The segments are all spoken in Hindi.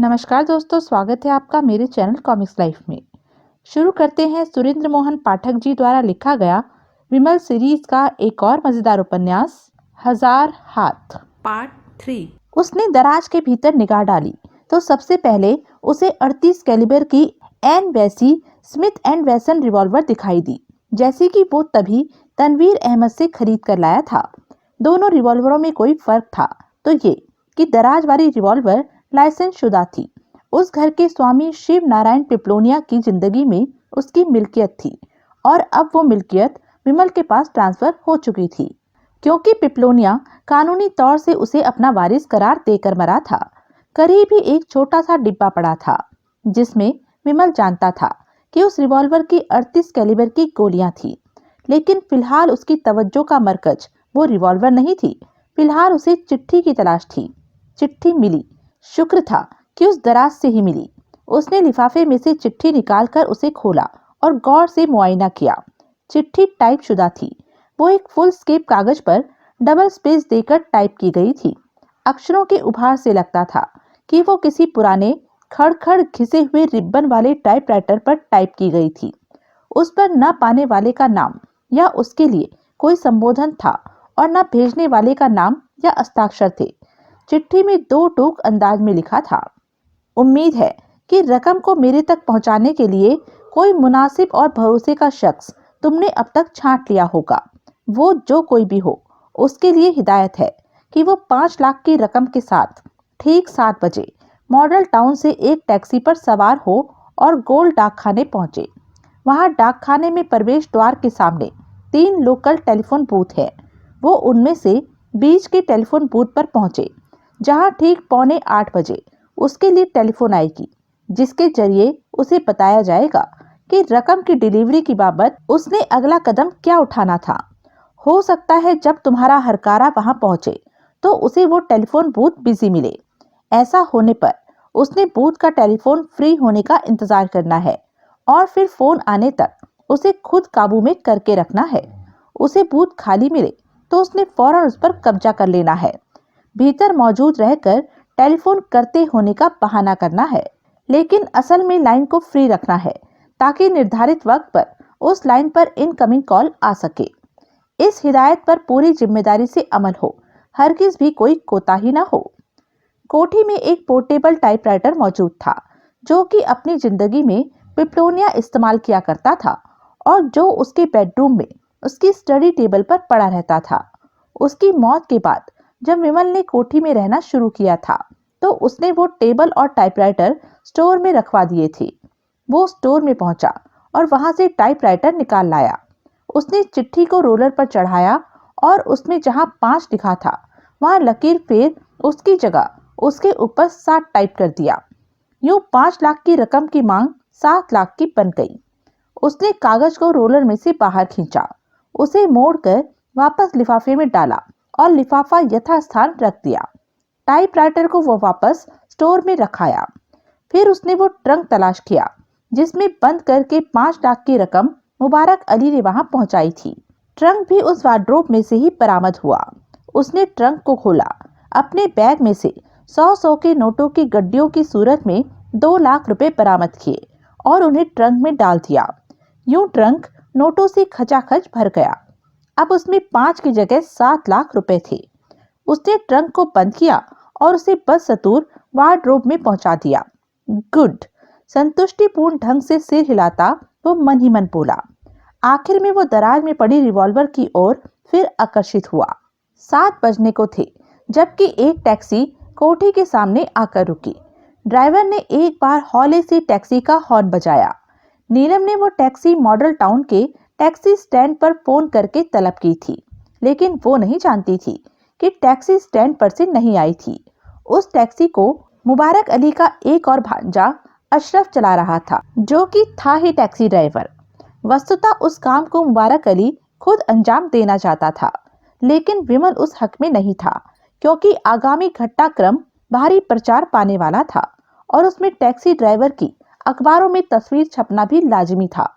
नमस्कार दोस्तों, स्वागत है आपका मेरे चैनल कॉमिक्स लाइफ में। शुरू करते हैं सुरेंद्र मोहन पाठक जी द्वारा लिखा गया विमल सीरीज का एक और मजेदार उपन्यास हजार हाथ पार्ट 3। उसने दराज के भीतर निगाह डाली तो सबसे पहले उसे 38 कैलिबर की एन वैसी स्मिथ एंड वैसन रिवॉल्वर दिखाई दी, जैसे कि वो तभी तनवीर अहमद से खरीद कर लाया था। दोनों रिवॉल्वरों में कोई फर्क था तो ये कि दराज वाली रिवॉल्वर लाइसेंस शुदा थी। उस घर के स्वामी शिव नारायण पिपलोनिया की जिंदगी में उसकी मिल्कियत थी और अब वो मिल्कियत विमल के पास ट्रांसफर हो चुकी थी, क्योंकि पिपलोनिया कानूनी तौर से उसे अपना वारिस करार देकर मरा था। करीब ही एक छोटा सा डिब्बा पड़ा था जिसमें विमल जानता था कि उस रिवॉल्वर की 38 कैलिबर की गोलियां थी, लेकिन फिलहाल उसकी तवज्जो का मरकज वो रिवॉल्वर नहीं थी। फिलहाल उसे चिट्ठी की तलाश थी। चिट्ठी मिली। शुक्र था कि उस दराज से ही मिली। उसने लिफाफे में से चिट्ठी निकालकर उसे खोला और गौर से मुआयना किया। चिट्ठी टाइप शुदा थी। वो एक फुल स्केप कागज पर डबल स्पेस देकर टाइप की गई थी। अक्षरों के उभार से लगता था कि वो किसी पुराने खड़-खड़ घिसे हुए रिब्बन वाले टाइपराइटर पर टाइप की गई थी। उस पर न पाने वाले का नाम या उसके लिए कोई संबोधन था और न भेजने वाले का नाम या हस्ताक्षर थे। चिट्ठी में 2 टूक अंदाज में लिखा था, उम्मीद है कि रकम को मेरे तक पहुंचाने के लिए कोई मुनासिब और भरोसे का शख्स तुमने अब तक छांट लिया होगा। वो जो कोई भी हो, उसके लिए हिदायत है कि वो 5 लाख की रकम के साथ ठीक 7 बजे मॉडल टाउन से एक टैक्सी पर सवार हो और गोल डाकखाने पहुंचे। वहां डाकखाने में प्रवेश द्वार के सामने 3 लोकल टेलीफोन बूथ है। वो उनमें से बीच के टेलीफोन बूथ पर पहुंचे, जहां ठीक 7:45 बजे उसके लिए टेलीफोन आएगी, जिसके जरिए उसे बताया जाएगा कि रकम की डिलीवरी की बाबत उसने अगला कदम क्या उठाना था। हो सकता है जब तुम्हारा हरकारा वहां पहुंचे तो उसे वो टेलीफोन बूथ बिजी मिले। ऐसा होने पर उसने बूथ का टेलीफोन फ्री होने का इंतजार करना है और फिर फोन आने तक उसे खुद काबू में करके रखना है। उसे बूथ खाली मिले तो उसने फौरन उस पर कब्जा कर लेना है। भीतर मौजूद रहकर टेलीफोन करते होने का बहाना करना है, लेकिन असल में लाइन को फ्री रखना है ताकि निर्धारित वक्त पर उस लाइन पर इनकमिंग कॉल आ सके। इस हिदायत पर पूरी जिम्मेदारी से अमल हो, हरगिज भी कोई कोताही न हो। कोठी में एक पोर्टेबल टाइपराइटर मौजूद था जो कि अपनी जिंदगी में पिपलोनिया इस्तेमाल किया करता था और जो उसके बेडरूम में उसकी स्टडी टेबल पर पड़ा रहता था। उसकी मौत के बाद जब विमल ने कोठी में रहना शुरू किया था तो उसने वो टेबल और टाइपराइटर स्टोर में रखवा दिए थे। वो स्टोर में पहुंचा और वहां से टाइपराइटर निकाल लाया। उसने चिट्ठी को रोलर पर चढ़ाया और उसमें जहां 5 लिखा था वहां लकीर फेर उसकी जगह उसके ऊपर 7 टाइप कर दिया। यूं 5 लाख की रकम की मांग 7 लाख की बन गई। उसने कागज को रोलर में से बाहर खींचा, उसे मोड़कर वापस लिफाफे में डाला और लिफाफा यथास्थान रख दिया। टाइपराइटर को वो वापस स्टोर में रखाया। फिर उसने वो ट्रंक तलाश किया जिसमें बंद करके 5 लाख की रकम मुबारक अली ने वहां पहुंचाई थी। ट्रंक भी उस वार्डरोब में से ही बरामद हुआ। उसने ट्रंक को खोला। अपने बैग में से 100 के नोटों की गड्डियों की सूरत में 2 लाख रुपए बरामद किए और उन्हें ट्रंक में डाल दिया। यूं ट्रंक नोटों से खचाखच भर गया। अब उसमें 5 की जगह 7 लाख रुपए थे। उसने ट्रंक को बंद किया और उसे बदस्तूर वार्डरोब में पहुंचा दिया। गुड, संतुष्टिपूर्ण ढंग से सिर हिलाता वो मन ही मन बोला। आखिर में वो दराज में पड़ी रिवॉल्वर की ओर फिर आकर्षित हुआ। 7 बजने को थे जबकि एक टैक्सी कोठी के सामने आकर रुकी। ड्राइवर ने एक बार हौले से टैक्सी का हॉर्न बजाया। नीलम ने वो टैक्सी मॉडल टाउन के टैक्सी स्टैंड पर फोन करके तलब की थी, लेकिन वो नहीं जानती थी कि टैक्सी स्टैंड पर से नहीं आई थी। उस टैक्सी को मुबारक अली का एक और भांजा अशरफ चला रहा था, जो कि था ही टैक्सी ड्राइवर। वस्तुतः उस काम को मुबारक अली खुद अंजाम देना चाहता था, लेकिन विमल उस हक में नहीं था, क्योंकि आगामी घटनाक्रम भारी प्रचार पाने वाला था और उसमें टैक्सी ड्राइवर की अखबारों में तस्वीर छपना भी लाजिमी था।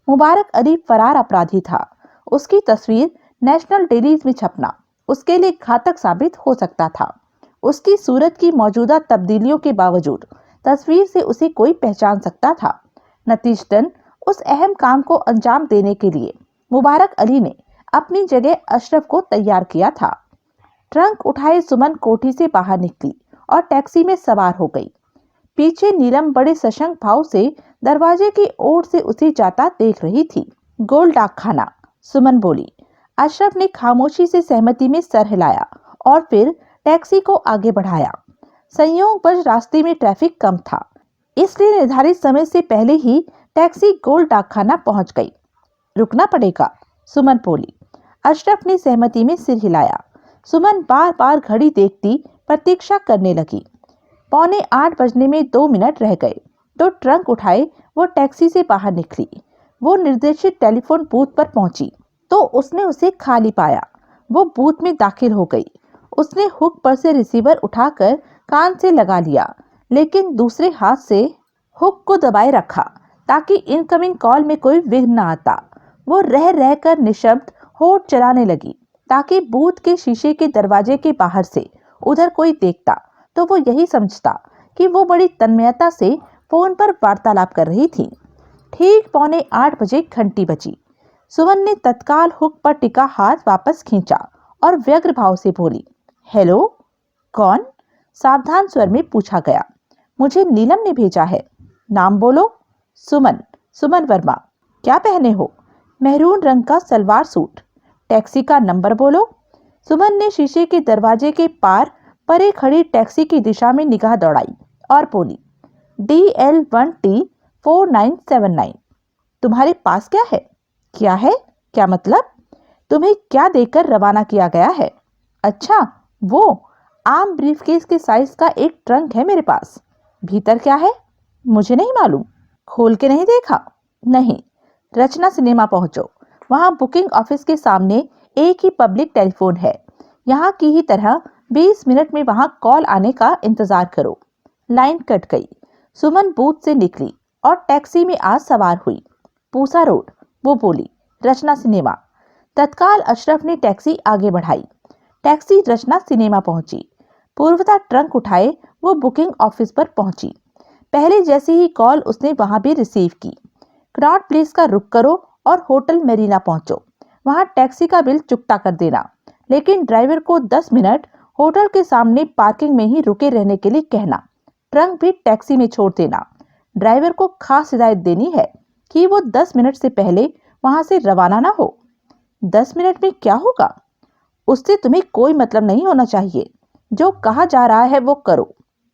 मुबारक अली फरार अपराधी था। उसकी तस्वीर नेशनल डेलीज में छपना उसके लिए घातक साबित हो सकता था। उसकी सूरत की मौजूदा तब्दीलियों के बावजूद तस्वीर से उसे कोई पहचान सकता था। नतीजतन उस अहम काम को अंजाम देने के लिए मुबारक अली ने अपनी जगह अशरफ को तैयार किया था। ट्रंक उठाए सुमन कोठी से बाहर निकली और टैक्सी में सवार हो गई। पीछे नीलम बड़े सशंक भाव से दरवाजे की ओर से उसे जाता देख रही थी। गोल डाक खाना, सुमन बोली। अशरफ ने खामोशी से सहमति में सर हिलाया और फिर टैक्सी को आगे बढ़ाया। संयोगवश रास्ते में ट्रैफिक कम था, इसलिए निर्धारित समय से पहले ही टैक्सी गोल डाकखाना पहुंच गई। रुकना पड़ेगा, सुमन बोली। अशरफ ने सहमति में सिर हिलाया। सुमन बार बार घड़ी देखती प्रतीक्षा करने लगी। 7:45 बजने में 2 मिनट रह गए तो ट्रंक उठाए वो टैक्सी से बाहर निकली। वो निर्देशित टेलीफोन बूथ पर पहुंची तो उसने उसे खाली पाया। वो बूथ में दाखिल हो गई। उसने हुक पर से रिसीवर उठाकर कान से लगा लिया, लेकिन दूसरे हाथ से हुक को दबाए रखा ताकि इनकमिंग कॉल में कोई विघ्न न आता। वो रह रहकर निशब्द होठ चलाने लगी ताकि बूथ के शीशे के दरवाजे के बाहर से उधर कोई देखता तो वो यही समझता कि वो बड़ी तन्मयता से फोन पर वार्तालाप कर रही थी। ठीक 7:45 बजे घंटी बजी। सुमन ने तत्काल हुक पर टिका हाथ वापस खींचा और व्यग्र भाव से बोली, हेलो, कौन? सावधान स्वर में पूछा गया। मुझे नीलम ने भेजा है। नाम बोलो। सुमन, सुमन वर्मा। क्या पहने हो? मेहरून रंग का सलवार सूट। टैक्सी का नंबर बोलो। सुमन ने शीशे के दरवाजे के पार परे खड़ी टैक्सी की दिशा में निगाह दौड़ाई और बोली, DL1T 4979। तुम्हारे पास क्या है? क्या है? क्या मतलब? तुम्हें क्या देकर रवाना किया गया है? अच्छा, वो आम ब्रीफकेस के साइज का एक ट्रंक है मेरे पास। भीतर क्या है? मुझे नहीं मालूम। खोल के नहीं देखा? नहीं। रचना सिनेमा पहुंचो। वहां बुकिंग ऑफिस के सामने एक ही पब्लिक टेलीफोन है। यहाँ की ही तरह 20 मिनट में वहां कॉल आने का इंतजार करो। लाइन कट गई। सुमन बूथ से निकली और टैक्सी में आज सवार हुई। पूसा रोड, वो बोली। रचना सिनेमा। तत्काल अशरफ ने टैक्सी आगे बढ़ाई। टैक्सी रचना सिनेमा पहुंची। पूर्वता ट्रंक उठाए वो बुकिंग ऑफिस पर पहुंची। पहले जैसी ही कॉल उसने वहां भी रिसीव की। कनॉट प्लेस का रुख करो और होटल मेरीना पहुंचो। वहां टैक्सी का बिल चुकता कर देना, लेकिन ड्राइवर को 10 मिनट होटल के सामने पार्किंग में ही रुके रहने के लिए कहना। ट्रंक भी टैक्सी में छोड़ देना। ड्राइवर को खास हिदायत देनी है कि वो 10 मिनट से पहले वहां से रवाना ना हो। 10 मिनट में क्या होगा उससे तुम्हें कोई मतलब नहीं होना चाहिए। जो कहा जा रहा है वो करो।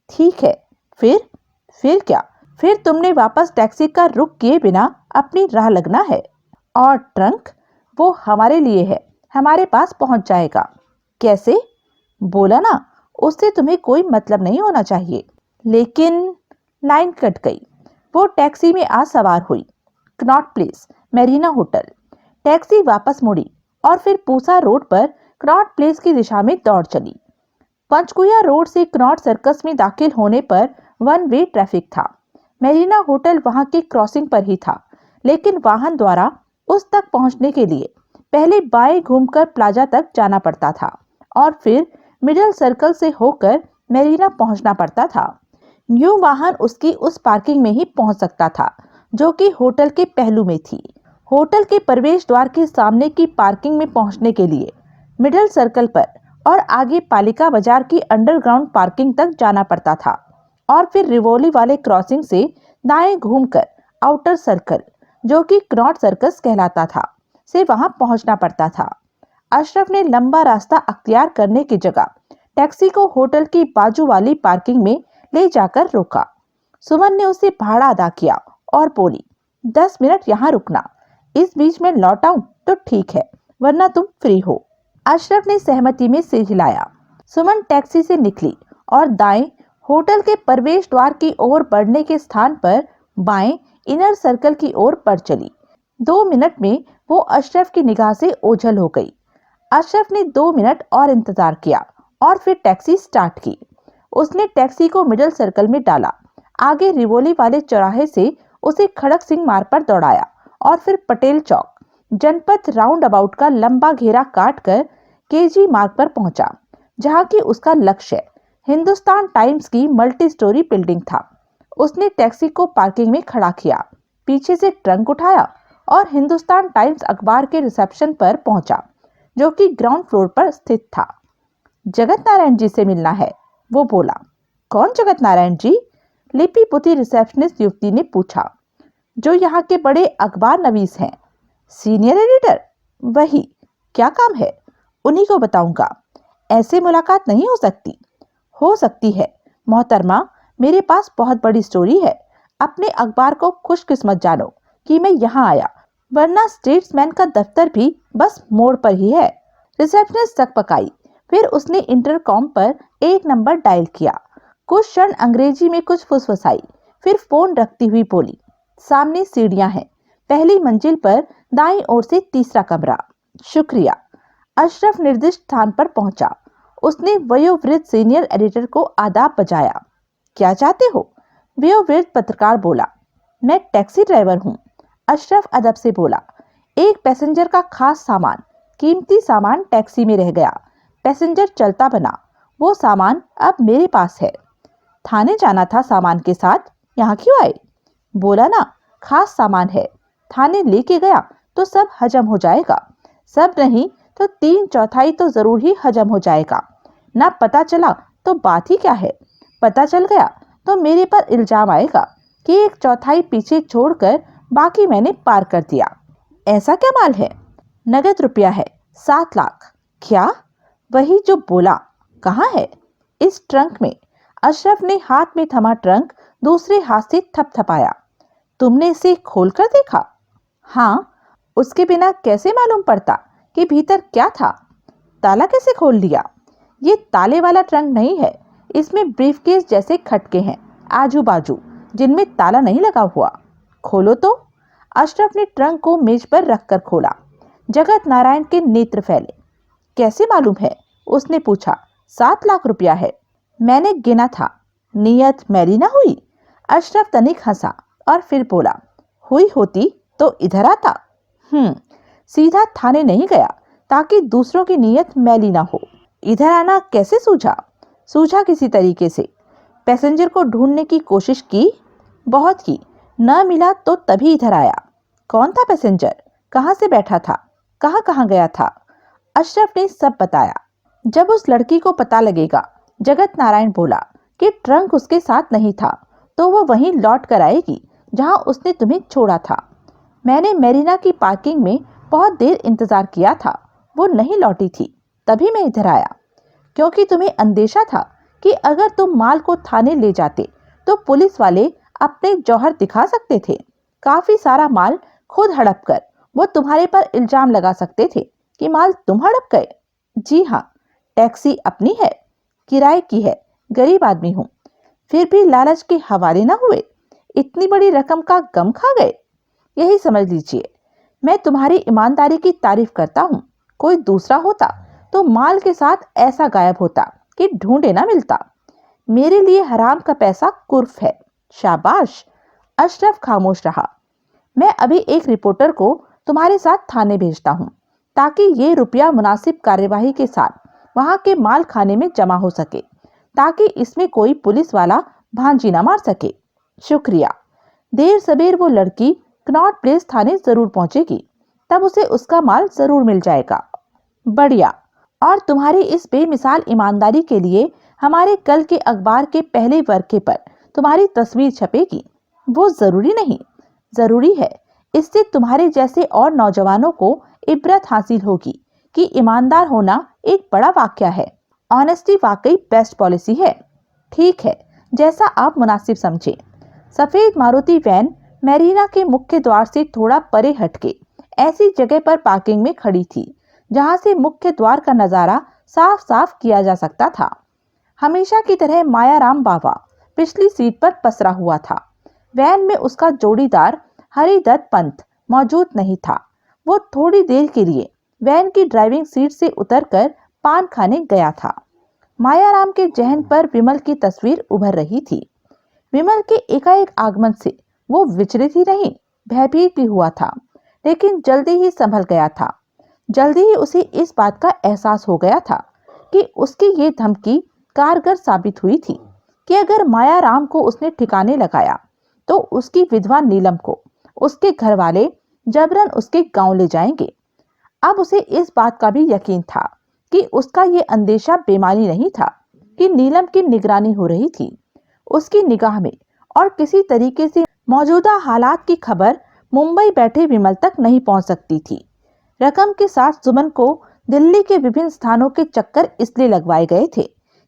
ठीक है, फिर क्या? फिर तुमने वापस टैक्सी का रुख किए बिना अपनी राह लगना है। और ट्रंक? वो हमारे लिए है, हमारे पास पहुंच जाएगा। कैसे? बोला ना, उससे तुम्हें कोई मतलब नहीं होना चाहिए। लेकिन लाइन कट गई। वो टैक्सी में आ सवार हुई। Connaught place, Mirena hotel. Taxi वापस मुड़ी और फिर पूसा रोड पर कनॉट प्लेस की दिशा में दौड़ चली। पंचकुया रोड से कनॉट सर्कस में दाखिल होने पर 1 वे ट्रैफिक था। मेरीना होटल वहां की क्रॉसिंग पर ही था, लेकिन वाहन द्वारा उस तक पहुंचने के लिए पहले बाएं घूमकर प्लाजा तक जाना पड़ता था और फिर मिडिल सर्कल से होकर मेरीना पहुंचना पड़ता था। यूं वाहन उसकी उस पार्किंग में ही पहुंच सकता था जो कि होटल के पहलू में थी। होटल के प्रवेश द्वार के सामने की पार्किंग में पहुंचने के लिए मिडिल सर्कल पर और आगे पालिका बाजार की अंडरग्राउंड पार्किंग तक जाना पड़ता था और फिर रिवोली वाले क्रॉसिंग से दाएं घूमकर आउटर सर्कल, जो कि कनॉट सर्कस कहलाता था, से वहां पहुंचना पड़ता था। अशरफ ने लंबा रास्ता अख्तियार करने की जगह टैक्सी को होटल की बाजू वाली पार्किंग में ले जाकर रोका। सुमन ने उसे भाड़ा अदा किया और बोली, 10 मिनट यहाँ रुकना। इस बीच में लौट आऊं तो ठीक है, वरना तुम फ्री हो। अशरफ ने सहमति में सिर हिलाया। सुमन टैक्सी से निकली और दाएं होटल के प्रवेश द्वार की ओर बढ़ने के स्थान पर बाएं इनर सर्कल की ओर बढ़ चली। 2 मिनट में वो अशरफ की निगाह से ओझल हो गई। अशरफ ने 2 मिनट और इंतजार किया और फिर टैक्सी स्टार्ट की। उसने टैक्सी को मिडिल सर्कल में डाला, आगे रिवोली वाले चौराहे से उसे खड़क सिंह मार्ग पर दौड़ाया और फिर पटेल चौक, जनपथ राउंड अबाउट का लंबा घेरा काट कर केजी मार्ग पर पहुंचा, जहां की उसका लक्ष्य हिंदुस्तान टाइम्स की मल्टी स्टोरी बिल्डिंग था। उसने टैक्सी को पार्किंग में खड़ा किया, पीछे से ट्रंक उठाया और हिंदुस्तान टाइम्स अखबार के रिसेप्शन पर पहुंचा, जो कि ग्राउंड फ्लोर पर स्थित था। जगत नारायण जी से मिलना है, वो बोला। कौन जगत नारायण जी? लिपि पुती रिसेप्शनिस्ट युवती ने पूछा। जो यहाँ के बड़े अखबार नवीस हैं, सीनियर एडिटर। वही। क्या काम है? उन्हीं को बताऊंगा। ऐसे मुलाकात नहीं हो सकती। हो सकती है मोहतरमा, मेरे पास बहुत बड़ी स्टोरी है। अपने अखबार को खुशकिस्मत जानो कि मैं यहाँ आया, वरना स्टेट्समैन का दफ्तर भी बस मोड़ पर ही है। रिसेप्शनिस्ट सकपकाई, फिर उसने इंटरकॉम पर एक नंबर डायल किया। कुछ क्षण अंग्रेजी में कुछ फुसफुसाई, फिर फोन रखती हुई बोली, सामने सीढ़ियां हैं, पहली मंजिल पर दाईं ओर से तीसरा कमरा। शुक्रिया। अशरफ निर्दिष्ट स्थान पर पहुंचा। उसने वयोवृद्ध सीनियर एडिटर को आदाब बजाया। क्या चाहते हो? वयोवृद्ध पत्रकार बोला। मैं टैक्सी ड्राइवर हूँ। अशरफ अदब से बोला। एक पैसेंजर का खास सामान, कीमती सामान टैक्सी में रह गया। पैसेंजर चलता बना, वो सामान अब मेरे पास है। थाने जाना था सामान के साथ, यहाँ क्यों आए? बोला ना, खास सामान है, थाने लेके गया तो सब हजम हो जाएगा। सब नहीं तो 3/4 तो जरूर ही हजम हो जाएगा। ना पता चला तो बात ही क्या है, पता चल गया तो मेरे पर इल्जाम आएगा कि 1/4 पीछे छोड़कर बाकी मैंने पार कर दिया। ऐसा क्या माल है? नगद रुपया है, 7 लाख। क्या? वही जो बोला। कहाँ है? इस ट्रंक में। अशरफ ने हाथ में थमा ट्रंक दूसरे हाथ से थपथपाया। तुमने इसे खोलकर देखा? हाँ। उसके बिना कैसे मालूम पड़ता कि भीतर क्या था? ताला कैसे खोल लिया? ये ताले वाला ट्रंक नहीं है, इसमें ब्रीफकेस जैसे खटके हैं आजू बाजू, जिनमें ताला नहीं लगा हुआ। खोलो तो। अशरफ ने ट्रंक को मेज पर रखकर खोला। जगत नारायण के नेत्र फैले। कैसे मालूम है? उसने पूछा। 7 लाख रुपया है, मैंने गिना था। नियत मैली ना हुई? अशरफ तनिक हंसा और फिर बोला, हुई होती तो इधर आता। सीधा थाने नहीं गया ताकि दूसरों की नियत मैली ना हो। इधर आना कैसे सूझा? सूझा किसी तरीके से। पैसेंजर को ढूंढने की कोशिश की, बहुत की, न मिला तो तभी इधर आया। कौन था पैसेंजर? कहाँ से बैठा था? कहाँ कहाँ गया था? अशरफ ने सब बताया। जब उस लड़की को पता लगेगा, जगत नारायण बोला, कि ट्रंक उसके साथ नहीं था, तो वो वहीं लौट कर आएगी जहां उसने तुम्हें छोड़ा था। मैंने मेरीना की पार्किंग में बहुत देर इंतजार किया था, वो नहीं लौटी थी, तभी मैं इधर आया, क्योंकि तुम्हें अंदेशा था कि अगर तुम माल को थाने ले जाते तो पुलिस वाले अपने जौहर दिखा सकते थे। काफी सारा माल खुद हड़प कर वो तुम्हारे पर इल्जाम लगा सकते थे कि माल तुम हड़प गए। जी हाँ, टैक्सी अपनी है, किराए की है, गरीब आदमी हूँ। फिर भी लालच के हवाले ना हुए, इतनी बड़ी रकम का गम खा गए। यही समझ लीजिए। मैं तुम्हारी ईमानदारी की तारीफ करता हूँ। कोई दूसरा होता तो माल के साथ ऐसा गायब होता कि ढूंढे ना मिलता। मेरे लिए हराम का पैसा कुर्फ है। शाबाश। अशरफ खामोश रहा। मैं अभी एक रिपोर्टर को तुम्हारे साथ थाने भेजता हूँ, ताकि ये रुपया मुनासिब कार्यवाही के साथ वहां के माल खाने में जमा हो सके, ताकि इसमें कोई पुलिस वाला भांजी ना मार सके। शुक्रिया। देर सबेर वो लड़की कनॉट प्लेस थाने जरूर पहुंचेगी, तब उसे उसका माल जरूर मिल जाएगा। बढ़िया। और तुम्हारी इस बेमिसाल ईमानदारी के लिए हमारे कल के अखबार के पहले वर्के पर तुम्हारी तस्वीर छपेगी। वो जरूरी नहीं, जरूरी है। इससे तुम्हारे जैसे और नौजवानों को इबरत हासिल होगी कि ईमानदार होना एक बड़ा वाक्या है। ऑनेस्टी वाकई बेस्ट पॉलिसी है। ठीक है, जैसा आप मुनासिब समझे। सफेद मारुति वैन मेरीना के मुख्य द्वार से थोड़ा परे हटके ऐसी जगह पर पार्किंग में खड़ी थी जहां से मुख्य द्वार का नजारा साफ साफ किया जा सकता था। हमेशा की तरह मायाराम बावा पिछली सीट पर पसरा हुआ था। वैन में उसका जोड़ीदार हरिदत्त पंत मौजूद नहीं था। वो थोड़ी देर के लिए वैन की ड्राइविंग सीट से उतरकर पान खाने गया था। मायाराम के जहन पर विमल की तस्वीर उभर रही थी। विमल के एकाएक आगमन से वो विचलित ही नहीं, भयभीत भी हुआ था, लेकिन जल्दी ही संभल गया था। जल्दी ही उसे इस बात का एहसास हो गया था कि उसकी ये धमकी कारगर साबित हुई थी। कि अगर माया राम को उसने ठिकाने लगाया तो उसकी विधवा नीलम को उसके घर वाले जबरन उसके गांव ले जाएंगे। अब उसे इस बात का भी यकीन था कि उसका ये अंदेशा बेमानी नहीं था कि नीलम की निगरानी हो रही थी उसकी निगाह में, और किसी तरीके से मौजूदा हालात की खबर मुंबई बैठे विमल तक नहीं पहुंच सकती थी। रकम के साथ सुमन को दिल्ली के विभिन्न स्थानों के चक्कर इसलिए लगवाए गए थे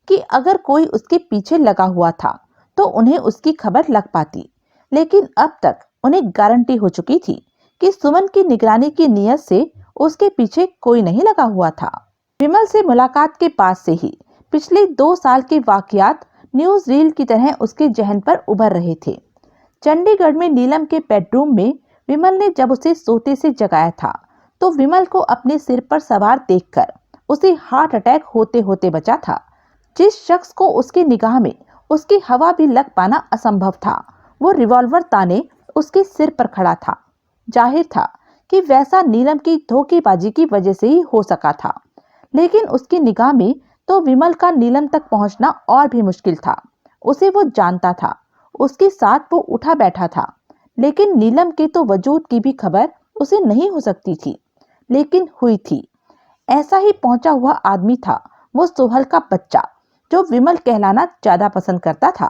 कि अगर कोई उसके पीछे लगा हुआ था तो उन्हें उसकी खबर लग पाती, लेकिन अब तक उन्हें गारंटी हो चुकी थी कि सुमन की निगरानी की नीयत से उसके पीछे कोई नहीं लगा हुआ था। विमल से मुलाकात के बाद से ही पिछले 2 साल के वाकयात न्यूज रील की तरह उसके जहन पर उभर रहे थे। चंडीगढ़ में नीलम के बेडरूम में विमल ने जब उसे सोते से जगाया था तो विमल को अपने सिर पर सवार देखकर उसे हार्ट अटैक होते होते बचा था। जिस शख्स को उसकी निगाह में उसकी हवा भी लग पाना असंभव था, वो रिवॉल्वर ताने उसके सिर पर खड़ा था। जाहिर था कि वैसा नीलम की धोखेबाजी की वजह से ही हो सका था, लेकिन उसकी निगाह में तो विमल का नीलम तक पहुंचना और भी मुश्किल था। उसे वो जानता था, उसके साथ वो उठा बैठा था, लेकिन नीलम के तो वजूद की भी खबर उसे नहीं हो सकती थी, लेकिन हुई थी। ऐसा ही पहुंचा हुआ आदमी था वो सोहल का बच्चा, जो विमल कहलाना ज्यादा पसंद करता था।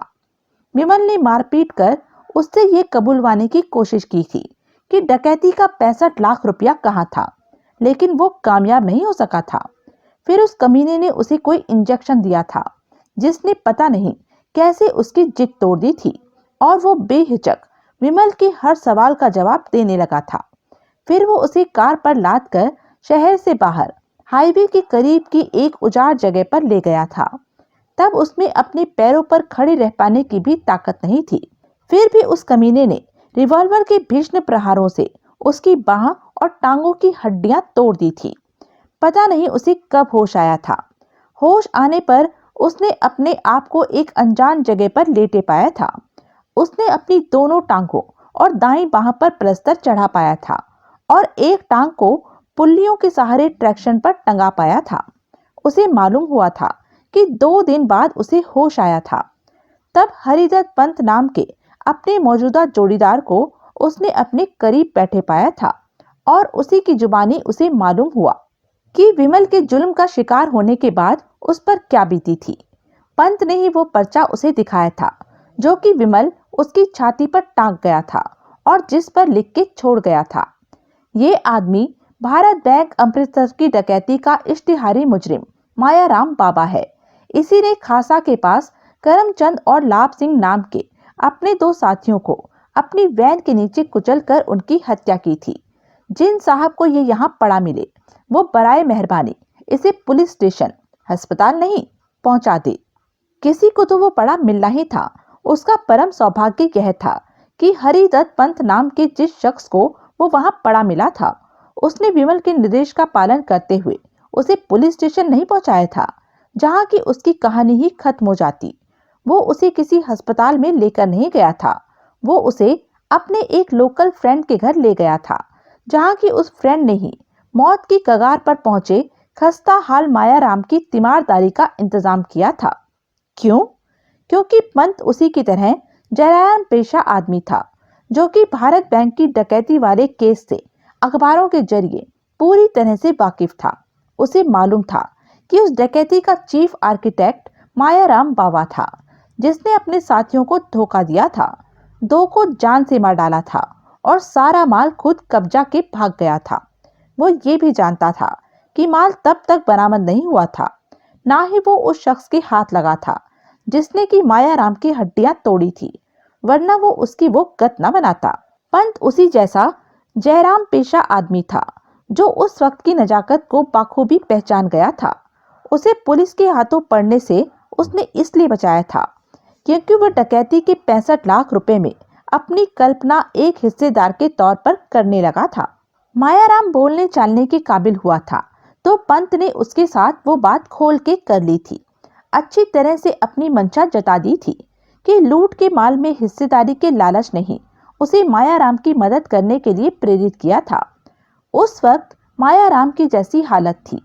विमल ने मारपीट कर उससे ये कबूलवाने की कोशिश की थी कि डकैती का 65 लाख रुपया कहाँ था, लेकिन वो कामयाब नहीं हो सका था। फिर उस कमीने ने उसे कोई इंजेक्शन दिया था जिसने पता नहीं कैसे उसकी जिद तोड़ दी थी, और वो बेहिचक विमल के हर सवाल का जवाब देने लगा था। फिर वो उसे कार पर लाद कर शहर से बाहर हाईवे के करीब की एक उजाड़ जगह पर ले गया था। तब उसमें अपने पैरों पर खड़े रह पाने की भी ताकत नहीं थी। फिर भी उस कमीने ने रिवॉल्वर के भीषण प्रहारों से उसकी बाह और टांगों की हड्डियां तोड़ दी थी। पता नहीं उसे कब होश आया था। होश आने पर उसने अपने आप को एक अनजान जगह पर लेटे पाया था। उसने अपनी दोनों टांगों और दाईं बाह पर प्लास्टर चढ़ा पाया था और एक टांग को पुल्लियों के सहारे ट्रैक्शन पर टंगा पाया था। उसे मालूम हुआ था कि 2 दिन बाद उसे होश आया था। तब हरिदत्त पंत नाम के अपने मौजूदा जोड़ीदार को उसने अपने करीब बैठे पाया था, और उसी की जुबानी उसे मालूम हुआ कि विमल के जुल्म का शिकार होने के बाद उस पर क्या बीती थी। पंत ने ही वो पर्चा उसे दिखाया था जो कि विमल उसकी छाती पर टांग गया था और जिस पर लिख के छोड़ गया था, ये आदमी भारत बैंक अमृतसर की डकैती का इश्तिहारी मुजरिम माया राम बाबा है। इसी ने खासा के पास करमचंद और लाभ सिंह नाम के अपने 2 साथियों को अपनी वैन के नीचे कुचल कर उनकी हत्या की थी। जिन साहब को ये यहाँ पड़ा मिले, वो बराए मेहरबानी इसे पुलिस स्टेशन, अस्पताल नहीं, पहुंचा दे। किसी को तो वो पड़ा मिलना ही था। उसका परम सौभाग्य यह था कि हरिदत्त पंत नाम के जिस शख्स को वो वहां पड़ा मिला था, उसने विमल के निर्देश का पालन करते हुए उसे पुलिस स्टेशन नहीं पहुंचाया था, जहां की उसकी कहानी ही खत्म हो जाती। वो उसे किसी अस्पताल में लेकर नहीं गया था, वो उसे अपने एक लोकल फ्रेंड के घर ले गया था, जहां की उस फ्रेंड ने ही मौत की कगार पर पहुंचे खस्ता हाल माया राम की तीमारदारी का इंतजाम किया था। क्यों? क्योंकि पंत उसी की तरह जरायान पेशा आदमी था, जो कि भारत बैंक की डकैती वाले केस से अखबारों के जरिए पूरी तरह से वाकिफ था। उसे मालूम था कि उस डकैती का चीफ आर्किटेक्ट माया राम बाबा था, जिसने अपने साथियों को धोखा दिया था, 2 को जान से मार डाला था और सारा माल खुद कब्जा के भाग गया था। वो ये भी जानता था कि माल तब तक बरामद नहीं हुआ था, ना ही वो उस शख्स के हाथ लगा था जिसने की माया राम की हड्डियां तोड़ी थी, वरना वो उसकी वो गत न बनाता। पंत उसी जैसा जयराम पेशा आदमी था, जो उस वक्त की नजाकत को बाखूबी पहचान गया था। उसे पुलिस के हाथों पड़ने से उसने इसलिए बचाया था क्योंकि वह डकैती के 65 लाख रुपए में अपनी कल्पना एक हिस्सेदार के तौर पर करने लगा था। मायाराम बोलने चालने के काबिल हुआ था, तो पंत ने उसके साथ वो बात खोल के कर ली थी। अच्छी तरह से अपनी मंशा जता दी थी कि लूट के माल में हिस्सेदारी के लालच नहीं उसे मायाराम की मदद करने के लिए प्रेरित किया था। उस वक्त मायाराम की जैसी हालत थी,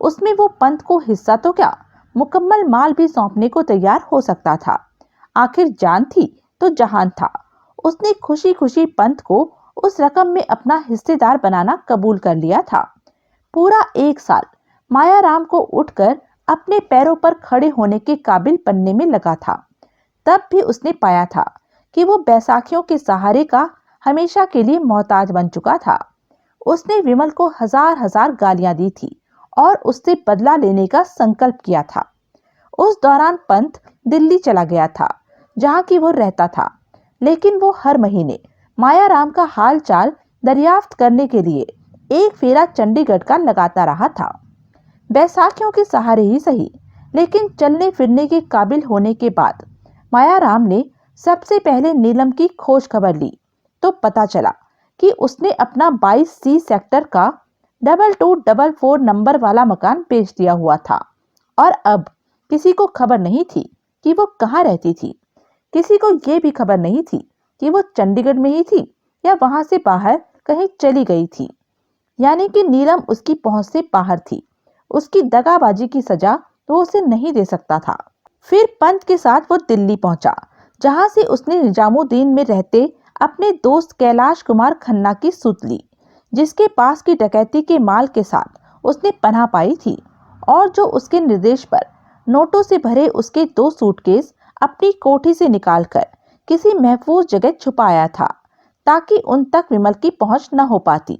उसमें वो पंत को हिस्सा तो क्या, मुकम्मल माल भी सौंपने को तैयार हो सकता था। आखिर जान थी तो जहान था। उसने खुशी खुशी पंत को उस रकम में अपना हिस्सेदार बनाना कबूल कर लिया था। पूरा 1 साल मायाराम को उठकर अपने पैरों पर खड़े होने के काबिल बनने में लगा था। तब भी उसने पाया था कि वो बैसाखियों के सहारे का हमेशा के लिए मोहताज बन चुका था। उसने विमल को हजार हजार गालियां दी थी और उससे बदला लेने का संकल्प किया था। उस दौरान पंत दिल्ली चला गया था, जहां की वो रहता था, लेकिन वो हर महीने मायाराम का हाल चाल दरियाफ्त करने के लिए एक फेरा चंडीगढ़ का लगाता रहा था। बैसाखियों के सहारे ही सही, लेकिन चलने फिरने के काबिल होने के बाद मायाराम ने सबसे पहले नीलम की खोज खबर ली तो पता चला कि उसने अपना 22C सेक्टर का 2244 नंबर वाला मकान बेच दिया हुआ था और अब किसी को खबर नहीं थी कि वो कहाँ रहती थी। किसी को ये भी खबर नहीं थी कि वो चंडीगढ़ में ही थी या वहां से बाहर कहीं चली गई थी। यानी कि नीलम उसकी पहुंच से बाहर थी। उसकी दगाबाजी की सजा वो उसे नहीं दे सकता था। फिर पंत के साथ वो दिल्ली पहुंचा, जहां से उसने निजामुद्दीन में रहते अपने दोस्त कैलाश कुमार खन्ना की सुध ली, जिसके पास की डकैती के माल के साथ उसने पनाह पाई थी और जो उसके निर्देश पर नोटों से भरे उसके 2 सूटकेस अपनी कोठी से निकालकर किसी महफूज जगह छुपाया था, ताकि उन तक विमल की पहुंच न हो पाती,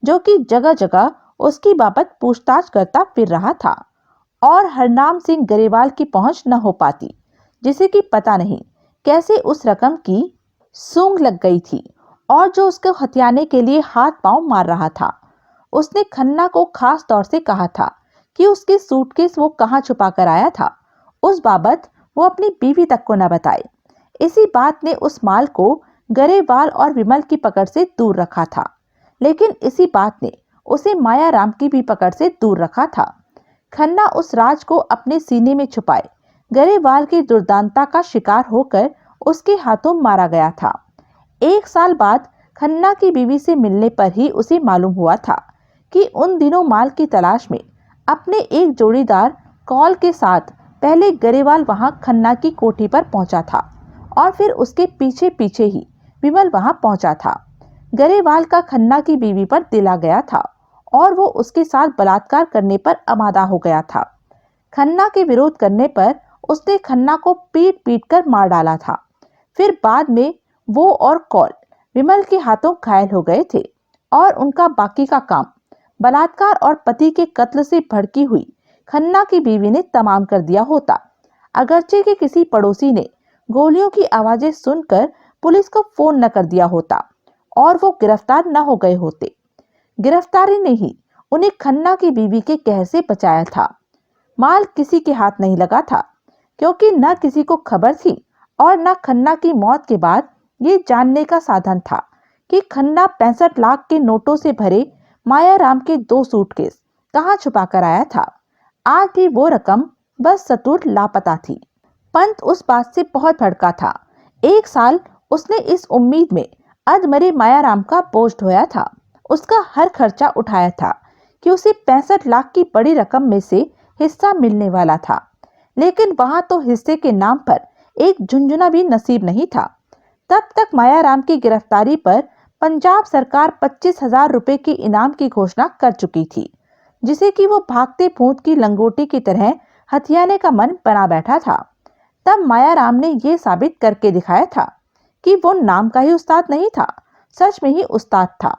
जो कि जगह जगह उसकी बाबत पूछताछ करता फिर रहा था, और हरनाम सिंह गरेवाल की पहुंच न हो पाती, जिसे कि पता नहीं कैसे उस रकम की सूंघ लग गई थी और जो उसको हथियाने के लिए हाथ पांव मार रहा था। उसने खन्ना को खास तौर से कहा था कि उसके सूटकेस वो कहाँ छुपा कर आया था, उस बाबत वो अपनी बीवी तक को न बताए। इसी बात ने उस माल को गरेवाल और विमल की पकड़ से दूर रखा था, लेकिन इसी बात ने उसे मायाराम की भी पकड़ से दूर रखा था। खन्ना उस राज को अपने सीने में छुपाए गरेवाल की दुर्दांतता का शिकार होकर उसके हाथों मारा गया था। 1 साल बाद खन्ना की बीवी से मिलने पर ही उसे मालूम हुआ था कि उन दिनों माल की तलाश में अपने एक जोड़ीदार कॉल के साथ पहले गरेवाल वहां खन्ना की कोठी पर पहुंचा था और फिर उसके पीछे पीछे ही विमल वहां पहुंचा था। गरेवाल का खन्ना की बीवी पर दिल आ गया था और वो उसके साथ बलात्कार करने पर आमादा हो गया था। खन्ना के विरोध करने पर उसने खन्ना को पीट पीट कर मार डाला था। फिर बाद में वो और कॉल विमल के हाथों घायल हो गए थे और उनका बाकी का काम बलात्कार और पति के कत्ल से भड़की हुई खन्ना की बीवी ने तमाम कर दिया होता, अगरचे के किसी पड़ोसी ने गोलियों की आवाजें सुनकर पुलिस को फोन न कर दिया होता और वो गिरफ्तार न हो गए होते। गिरफ्तारी ने ही उन्हें खन्ना की बीवी के कहर से बचाया था। माल किसी के हाथ नहीं लगा था, क्योंकि न किसी को खबर थी और न खन्ना की मौत के बाद ये जानने का साधन था कि खन्ना 65 लाख के नोटों से भरे मायाराम के 2 सूटकेस कहाँ छुपा कर आया था। आज भी वो रकम बस सतूर लापता थी। पंत उस बात से बहुत भड़का था। 1 साल उसने इस उम्मीद में अधमरे मायाराम का बोझ ढोया था, उसका हर खर्चा उठाया था कि उसे 65 लाख की बड़ी रकम में से हिस्सा मिलने वाला था, लेकिन वहां तो हिस्से के नाम पर एक झुंझुना भी नसीब नहीं था। तब तक मायाराम की गिरफ्तारी पर पंजाब सरकार 25,000 रुपए के इनाम की घोषणा कर चुकी थी, जिसे कि वो भागते भूत की लंगोटी की तरह हथियाने का मन बना बैठा था। तब मायाराम ने यह साबित करके दिखाया था कि वो नाम का ही उस्ताद नहीं था, सच में ही उस्ताद था।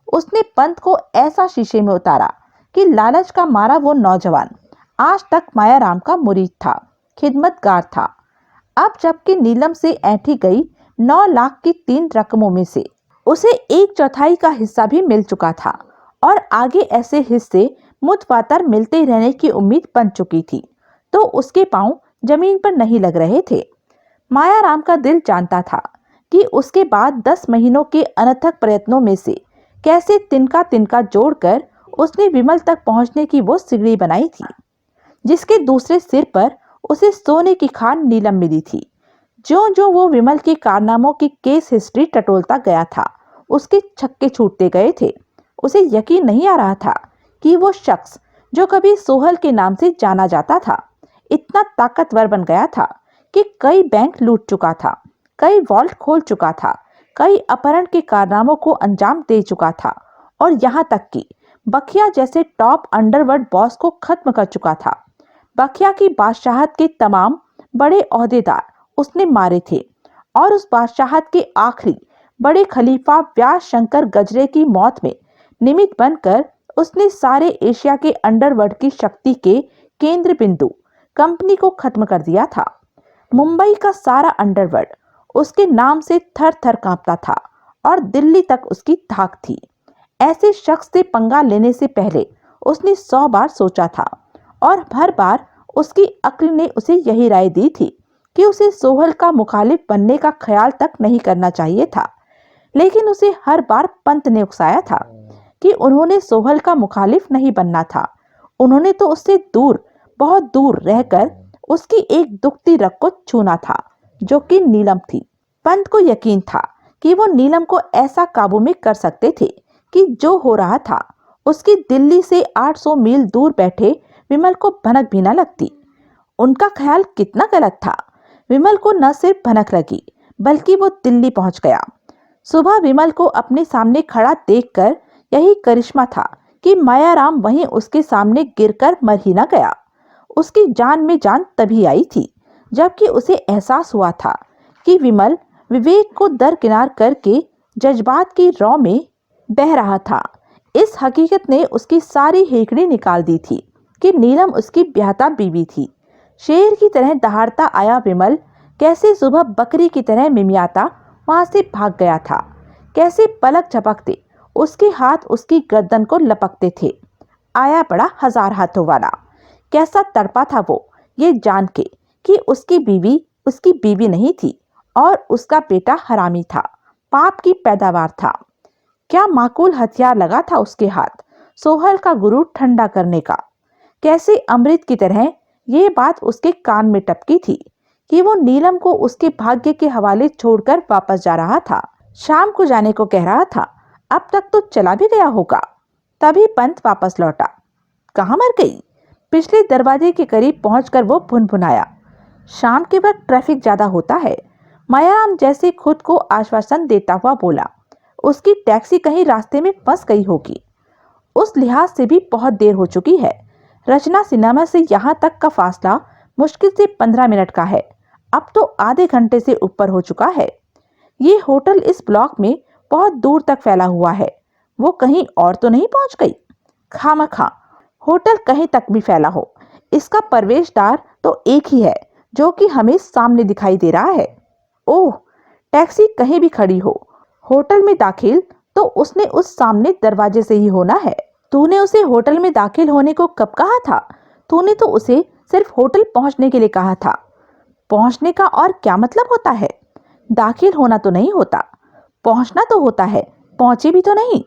उसने पंत को ऐसा शीशे में उतारा कि लालच का मारा वो नौजवान आज तक मायाराम का मुरीद था, खिदमतगार था। अब जबकि नीलम से ऐंठी गई 9 लाख की 3 रकमों में से उसे 1/4 का हिस्सा भी मिल चुका था और आगे ऐसे हिस्से मुतवातर मिलते रहने की उम्मीद बन चुकी थी, तो उसके पांव जमीन पर नहीं लग रहे थे। मायाराम का दिल जानता था कि उसके बाद 10 महीनों के अनथक प्रयत्नों में से कैसे तिनका तिनका जोड़कर उसने विमल तक पहुंचने की वो सीढ़ी बनाई थी, जिसके दूसरे सिर पर उसे सोने की खान नीलम मिली थी। जो जो वो विमल के कारनामों की केस हिस्ट्री टटोलता गया था, उसके छक्के छूटते गए थे। उसे यकीन नहीं आ रहा था कि वो शख्स जो कभी सोहल के नाम से जाना जाता था, इतना ताकतवर बन गया था कि कई बैंक लूट चुका था, कई वॉल्ट खोल चुका था, कई अपहरण के कारनामों को अंजाम दे चुका था और यहाँ तक कि बखिया जैसे टॉप अंडरवर्ल्ड बॉस को खत्म कर चुका था। बखिया की बादशाहत के तमाम बड़े ओहदेदार उसने मारे थे और उस बादशाहत के आखिरी बड़े खलीफा व्यास शंकर गजरे की मौत में निमित्त बनकर उसने सारे एशिया के अंडरवर्ल्ड की शक्ति के केंद्र बिंदु कंपनी को खत्म कर दिया था। मुंबई का सारा अंडरवर्ल्ड उसके नाम से थर थर कांपता था और दिल्ली तक उसकी धाक थी। ऐसे शख्स से पंगा लेने से पहले उसने 100 बार सोचा था और हर बार उसकी अक्ल ने उसे यही राय दी थी कि उसे सोहल का मुखालिफ बनने का ख्याल तक नहीं करना चाहिए था। लेकिन उसे हर बार पंत ने उकसाया था कि उन्होंने सोहल का मुखालिफ नहीं बनना था। उन्होंने तो उससे दूर, बहुत दूर रहकर उसकी एक दुखती रग को छूना था जो कि नीलम थी। पंत को यकीन था कि वो नीलम को ऐसा काबू में कर सकते थे कि जो हो रहा था उसकी दिल्ली से 800 मील दूर बैठे विमल को भनक भी न लगती। उनका ख्याल कितना गलत था। विमल को न सिर्फ भनक लगी बल्कि वो दिल्ली पहुंच गया। सुबह विमल को अपने सामने खड़ा देखकर यही करिश्मा था कि मायाराम वहीं उसके सामने गिरकर मर ही न गया। उसकी जान में जान तभी आई थी जबकि उसे एहसास हुआ था कि विमल विवेक को दरकिनार करके जज्बात की रौ में बह रहा था। इस हकीकत ने उसकी सारी हेकड़ी निकाल दी थी कि नीलम उसकी ब्याहता बीवी थी। शेर की तरह दहाड़ता आया विमल कैसे सुबह बकरी की तरह मिमियाता वहां से भाग गया था। कैसे पलक झपकते उसके हाथ उसकी गर्दन को लपकते थे। आया बड़ा 1000 हाथों वाला। कैसा तड़पा था वो ये जान के कि उसकी बीवी नहीं थी और उसका बेटा हरामी था, पाप की पैदावार था। क्या माकूल हथियार लगा था उसके हाथ सोहल का गुरु ठंडा करने का। कैसे अमृत की तरह ये बात उसके कान में टपकी थी कि वो नीलम को उसके भाग्य के हवाले छोड़कर वापस जा रहा था। शाम को जाने को कह रहा था, अब तक तो चला भी गया होगा। तभी पंत वापस लौटा। कहाँ मर गई? पिछले दरवाजे के करीब पहुंचकर वो भुनभुनाया। शाम के वक्त ट्रैफिक ज्यादा होता है। मायाराम जैसे खुद को आश्वासन देता हुआ बोला, उसकी टैक्सी कहीं रास्ते में फंस गई होगी। उस लिहाज से भी बहुत देर हो चुकी है। रचना सिनेमा से यहाँ तक का फासला मुश्किल से 15 मिनट का है। अब तो आधे घंटे से ऊपर हो चुका है। ये होटल इस ब्लॉक में बहुत दूर तक फैला हुआ है। वो कहीं और तो नहीं पहुंच गई? खामखा होटल कहीं तक भी फैला हो, इसका प्रवेशद्वार तो एक ही है जो कि हमें सामने दिखाई दे रहा है। ओह, टैक्सी कहीं भी खड़ी हो, होटल में दाखिल तो उसने उस सामने दरवाजे से ही होना है। तूने उसे होटल में दाखिल होने को कब कहा था? तूने तो उसे सिर्फ होटल पहुंचने के लिए कहा था। पहुंचने का और क्या मतलब होता है? दाखिल होना तो नहीं होता, पहुंचना तो होता है, पहुंचे भी तो नहीं।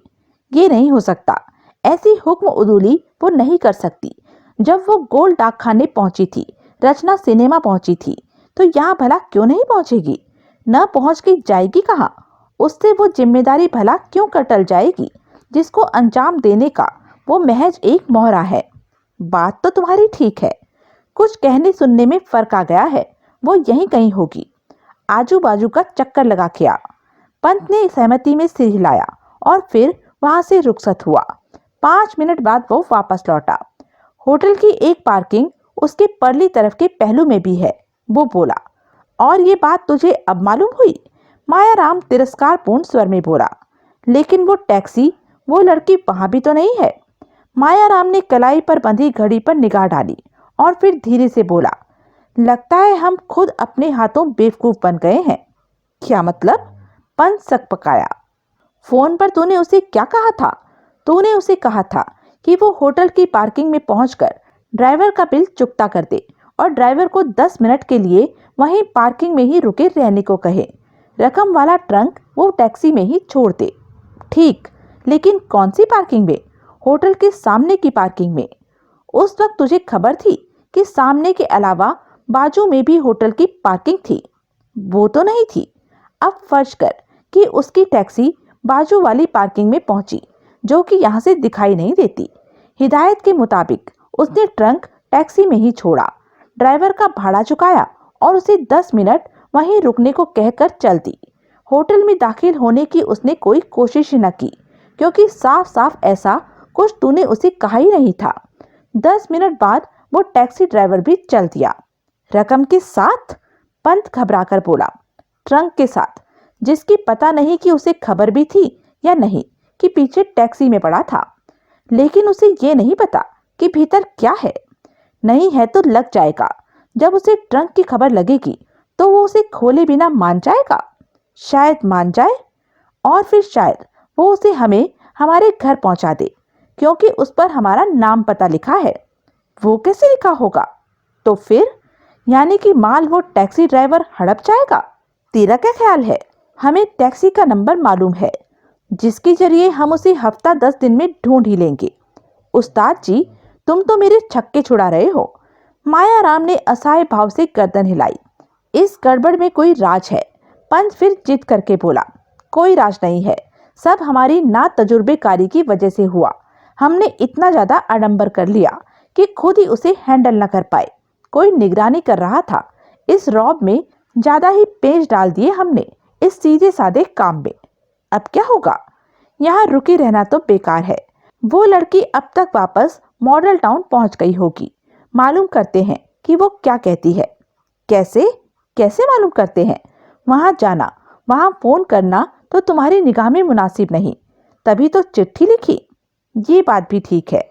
ये नहीं हो सकता। ऐसी हुक्म उदूली वो नहीं कर सकती। जब वो गोल डाक खाने पहुंची थी, रचना सिनेमा पहुंची थी, तो यहाँ भला क्यों नहीं पहुंचेगी? न पहुंच के जाएगी कहाँ? उससे वो जिम्मेदारी भला क्यों कटल जाएगी जिसको अंजाम देने का वो महज एक मोहरा है। बात तो तुम्हारी ठीक है, कुछ कहने सुनने में फर्क आ गया है। वो यहीं कहीं होगी। आजू बाजू का चक्कर लगा के आ। पंत ने सहमति में सिर हिलाया और फिर वहां से रुखसत हुआ। 5 मिनट बाद वो वापस लौटा। होटल की एक पार्किंग उसके परली तरफ के पहलू में भी है, वो बोला। और ये बात तुझे अब मालूम हुई? मायाराम तिरस्कारपूर्ण स्वर में बोला। लेकिन वो टैक्सी, वो लड़की वहां भी तो नहीं है। मायाराम ने कलाई पर बंधी घड़ी पर निगाह डाली और फिर धीरे से बोला, लगता है हम खुद अपने हाथों बेवकूफ बन गए हैं। क्या मतलब? पंत सक पकाया। फोन पर तूने उसे क्या कहा था? तूने उसे कहा था कि वो होटल की पार्किंग में पहुंचकर ड्राइवर का बिल चुकता कर दे और ड्राइवर को 10 मिनट के लिए वहीं पार्किंग में ही रुके रहने को कहे। रकम वाला ट्रंक वो टैक्सी में ही छोड़ दे। ठीक, लेकिन कौन सी पार्किंग में? होटल के सामने की पार्किंग में। उस वक्त तुझे खबर थी कि सामने के अलावा बाजू में भी होटल की पार्किंग थी? वो तो नहीं थी। अब फर्ज कर कि उसकी टैक्सी बाजू वाली पार्किंग में पहुंची, जो कि यहाँ से दिखाई नहीं देती। हिदायत के मुताबिक उसने ट्रंक टैक्सी में ही छोड़ा, ड्राइवर का भाड़ा चुकाया और उसे 10 मिनट वहीं रुकने को कहकर चल दी। होटल में दाखिल होने की उसने कोई कोशिश ही न की, क्योंकि साफ साफ ऐसा कुछ तूने उसे कहा ही नहीं था। 10 मिनट बाद वो टैक्सी ड्राइवर भी चल दिया। रकम के साथ? पंत घबराकर बोला। ट्रंक के साथ, जिसकी पता नहीं कि उसे खबर भी थी या नहीं कि पीछे टैक्सी में पड़ा था। लेकिन उसे ये नहीं पता कि भीतर क्या है। नहीं है तो लग जाएगा। जब उसे ट्रंक की खबर लगेगी तो वो उसे खोले बिना मान जाएगा। शायद मान जाए, और फिर शायद वो उसे हमें हमारे घर पहुंचा दे, क्योंकि उस पर हमारा नाम पता लिखा है। वो कैसे लिखा होगा? तो फिर यानी कि माल वो टैक्सी ड्राइवर हड़प जाएगा। तेरा क्या ख्याल है? हमें टैक्सी का नंबर मालूम है, जिसके जरिए हम उसे हफ्ता 10 दिन में ढूंढ ही लेंगे। उस्ताद जी, तुम तो मेरे छक्के छुड़ा रहे हो। मायाराम ने असहाय भाव से गर्दन हिलाई। इस गड़बड़ में कोई राज है। पंत फिर जिद करके बोला, कोई राज नहीं है, सब हमारी ना तजुर्बेकारी की वजह से हुआ। हमने इतना ज्यादा आडंबर कर लिया कि खुद ही उसे हैंडल न कर पाए। कोई निगरानी कर रहा था। इस रौब में ज्यादा ही पेंच डाल दिए हमने इस सीधे सादे काम में। अब क्या होगा? यहाँ रुके रहना तो बेकार है। वो लड़की अब तक वापस मॉडल टाउन पहुंच गई होगी। मालूम करते हैं कि वो क्या कहती है। कैसे कैसे मालूम करते हैं? वहां जाना, वहां फोन करना तो तुम्हारी निगाह में मुनासिब नहीं, तभी तो चिट्ठी लिखी। ये बात भी ठीक है।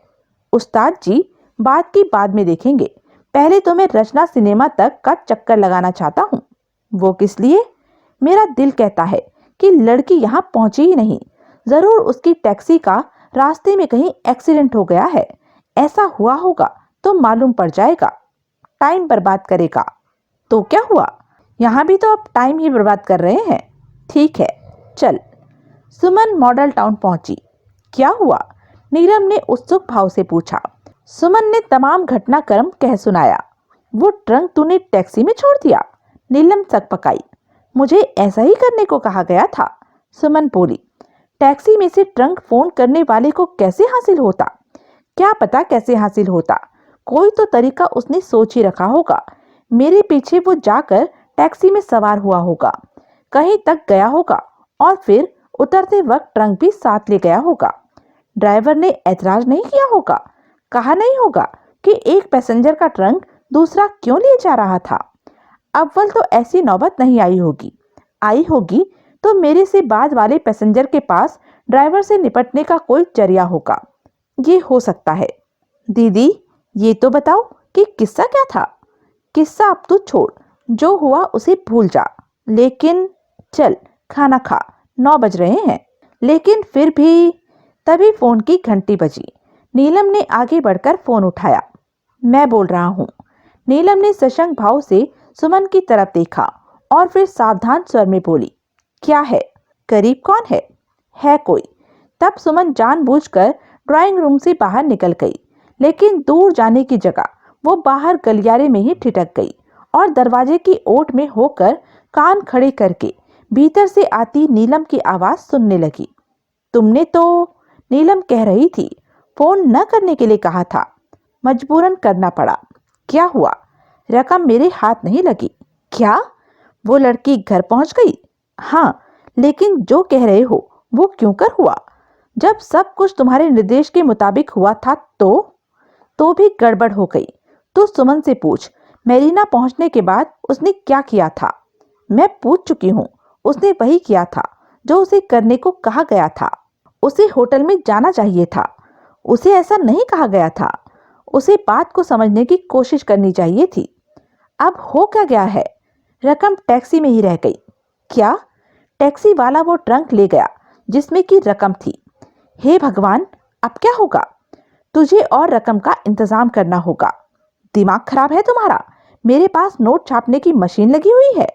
उस्ताद जी, बात की बाद में देखेंगे। पहले तो मैं रचना सिनेमा तक का चक्कर लगाना चाहता हूँ। वो किस लिए? मेरा दिल कहता है कि लड़की यहाँ पहुंची ही नहीं। जरूर उसकी टैक्सी का रास्ते में कहीं एक्सीडेंट हो गया है। ऐसा हुआ होगा तो मालूम पड़ जाएगा। टाइम बर्बाद करेगा तो क्या हुआ? यहाँ भी तो अब टाइम ही बर्बाद कर रहे हैं। ठीक है, चल। सुमन मॉडल टाउन पहुंची। क्या हुआ? नीलम ने उत्सुक भाव से पूछा। सुमन ने तमाम घटनाक्रम कह सुनाया। वो ट्रंक तूने टैक्सी में छोड़ दिया? नीलम सकपकाई। मुझे ऐसा ही करने को कहा गया था, सुमन बोली। टैक्सी में से ट्रंक फोन करने वाले को कैसे हासिल होता? क्या पता कैसे हासिल होता। कोई तो तरीका उसने सोच ही रखा होगा। मेरे पीछे वो जाकर टैक्सी में सवार हुआ होगा, कहीं तक गया होगा और फिर उतरते वक्त ट्रंक भी साथ ले गया होगा। ड्राइवर ने ऐतराज नहीं किया होगा, कहा नहीं होगा कि एक पैसेंजर का ट्रंक दूसरा क्यों ले जा रहा था। अव्वल तो ऐसी नौबत नहीं आई होगी। आई होगी तो मेरे से बाद वाले पैसेंजर के पास ड्राइवर से निपटने का कोई जरिया होगा। ये हो सकता है। दीदी, ये तो बताओ कि किस्सा क्या था? किस्सा अब तू छोड़, जो हुआ उसे भूल जा। लेकिन चल खाना खा, 9 बज रहे हैं। लेकिन फिर भी। तभी फोन की घंटी बजी। नीलम ने आगे बढ़कर फोन उठाया। मैं बोल रहा हूँ। नीलम ने सशंक भाव से सुमन की तरफ देखा और फिर सावधान स्वर में बोली, क्या है? करीब कौन है? है कोई? तब सुमन जानबूझकर ड्राइंग रूम से बाहर निकल गई, लेकिन दूर जाने की जगह वो बाहर गलियारे में ही ठिठक गई और दरवाजे की ओट में होकर कान खड़े करके भीतर से आती नीलम की आवाज सुनने लगी। तुमने तो, नीलम कह रही थी, फोन न करने के लिए कहा था। मजबूरन करना पड़ा। क्या हुआ? रकम मेरे हाथ नहीं लगी। क्या? वो लड़की घर पहुंच गई? हाँ, लेकिन जो कह रहे हो वो क्यों कर हुआ? जब सब कुछ तुम्हारे निर्देश के मुताबिक हुआ था तो भी गड़बड़ हो गई। तो सुमन से पूछ, मेरीना पहुंचने के बाद उसने क्या किया था। मैं पूछ चुकी हूँ। उसने वही किया था जो उसे करने को कहा गया था। उसे होटल में जाना चाहिए था। उसे ऐसा नहीं कहा गया था। उसे बात को समझने की कोशिश करनी चाहिए थी। अब हो क्या गया है? रकम टैक्सी में ही रह गई। क्या? टैक्सी वाला वो ट्रंक ले गया जिसमें की रकम थी। हे भगवान, अब क्या होगा? तुझे और रकम का इंतजाम करना होगा। दिमाग खराब है तुम्हारा? मेरे पास नोट छापने की मशीन लगी हुई है।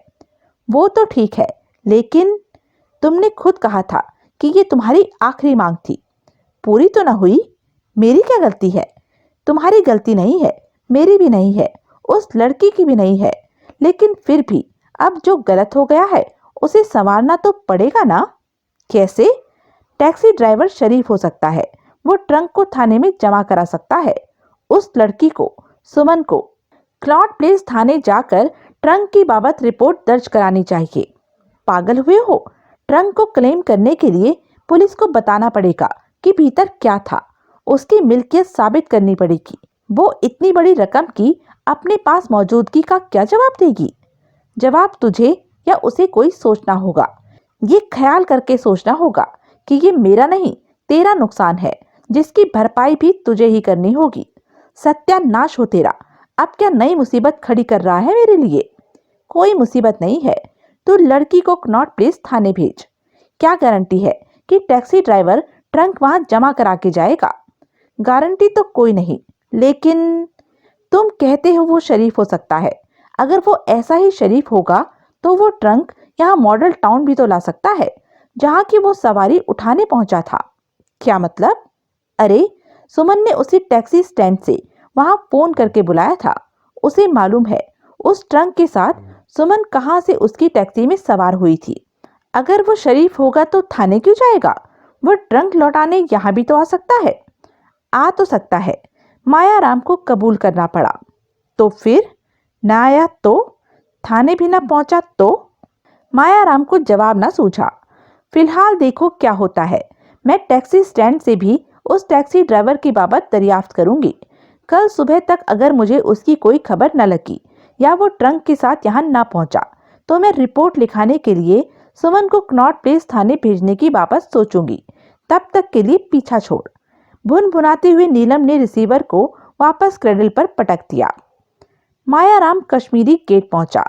वो तो ठीक है, लेकिन तुमने खुद कहा था कि ये तुम्हारी आखिरी मांग थी। पूरी तो ना हुई। मेरी क्या गलती है? तुम्हारी गलती नहीं है, मेरी भी नहीं है, उस लड़की की भी नहीं है। लेकिन फिर भी अब जो गलत हो गया है उसे संवारना तो पड़ेगा ना। कैसे? टैक्सी ड्राइवर शरीफ हो सकता है। वो ट्रंक को थाने में जमा करा सकता है। उस लड़की को, सुमन को, क्लॉड प्लेस थाने जाकर ट्रंक की बाबत रिपोर्ट दर्ज करानी चाहिए। पागल हुए हो? ट्रंक को क्लेम करने के लिए पुलिस को बताना पड़ेगा कि भीतर क्या था, उसकी मिल्कियत साबित करनी पड़ेगी। वो इतनी बड़ी रकम की अपने पास मौजूदगी का क्या जवाब देगी? जवाब तुझे या उसे कोई सोचना होगा। ये ख्याल करके सोचना होगा कि ये मेरा नहीं, तेरा नुकसान है, जिसकी भरपाई भी तुझे ही करनी होगी। सत्यानाश हो तेरा। अब क्या नई मुसीबत खड़ी कर रहा है मेरे लिए? कोई मुसीबत नहीं है। तू लड़की को कनॉट प्लेस थाने भेज। क्या गारंटी है कि टैक्सी ड्राइवर ट्रंक वहां जमा करा के जाएगा? गारंटी तो कोई नहीं, लेकिन तुम कहते हो वो शरीफ हो सकता है। अगर वो ऐसा ही शरीफ होगा तो वो ट्रंक यहाँ मॉडल टाउन भी तो ला सकता है, जहाँ की वो सवारी उठाने पहुंचा था। क्या मतलब? अरे, सुमन ने उसी टैक्सी स्टैंड से वहां फोन करके बुलाया था। उसे मालूम है उस ट्रंक के साथ सुमन कहां से उसकी टैक्सी में सवार हुई थी। अगर वो शरीफ होगा तो थाने क्यों जाएगा? वो ट्रंक लौटाने यहाँ भी तो आ सकता है। आ तो सकता है, मायाराम को कबूल करना पड़ा। तो फिर ना आया तो? थाने भी ना पहुंचा तो? मायाराम को जवाब ना सूझा। फिलहाल देखो क्या होता है। मैं टैक्सी स्टैंड से भी उस टैक्सी ड्राइवर की बाबत दरियाफ्त करूंगी। कल सुबह तक अगर मुझे उसकी कोई खबर न लगी या वो ट्रंक के साथ यहाँ ना पहुंचा तो मैं रिपोर्ट लिखाने के लिए सुमन को कनॉट प्लेस थाने भेजने की बाबत सोचूंगी। तब तक के लिए पीछा छोड़। भुनभुनाते हुए नीलम ने रिसीवर को वापस क्रेडल पर पटक दिया। मायाराम कश्मीरी गेट पहुंचा।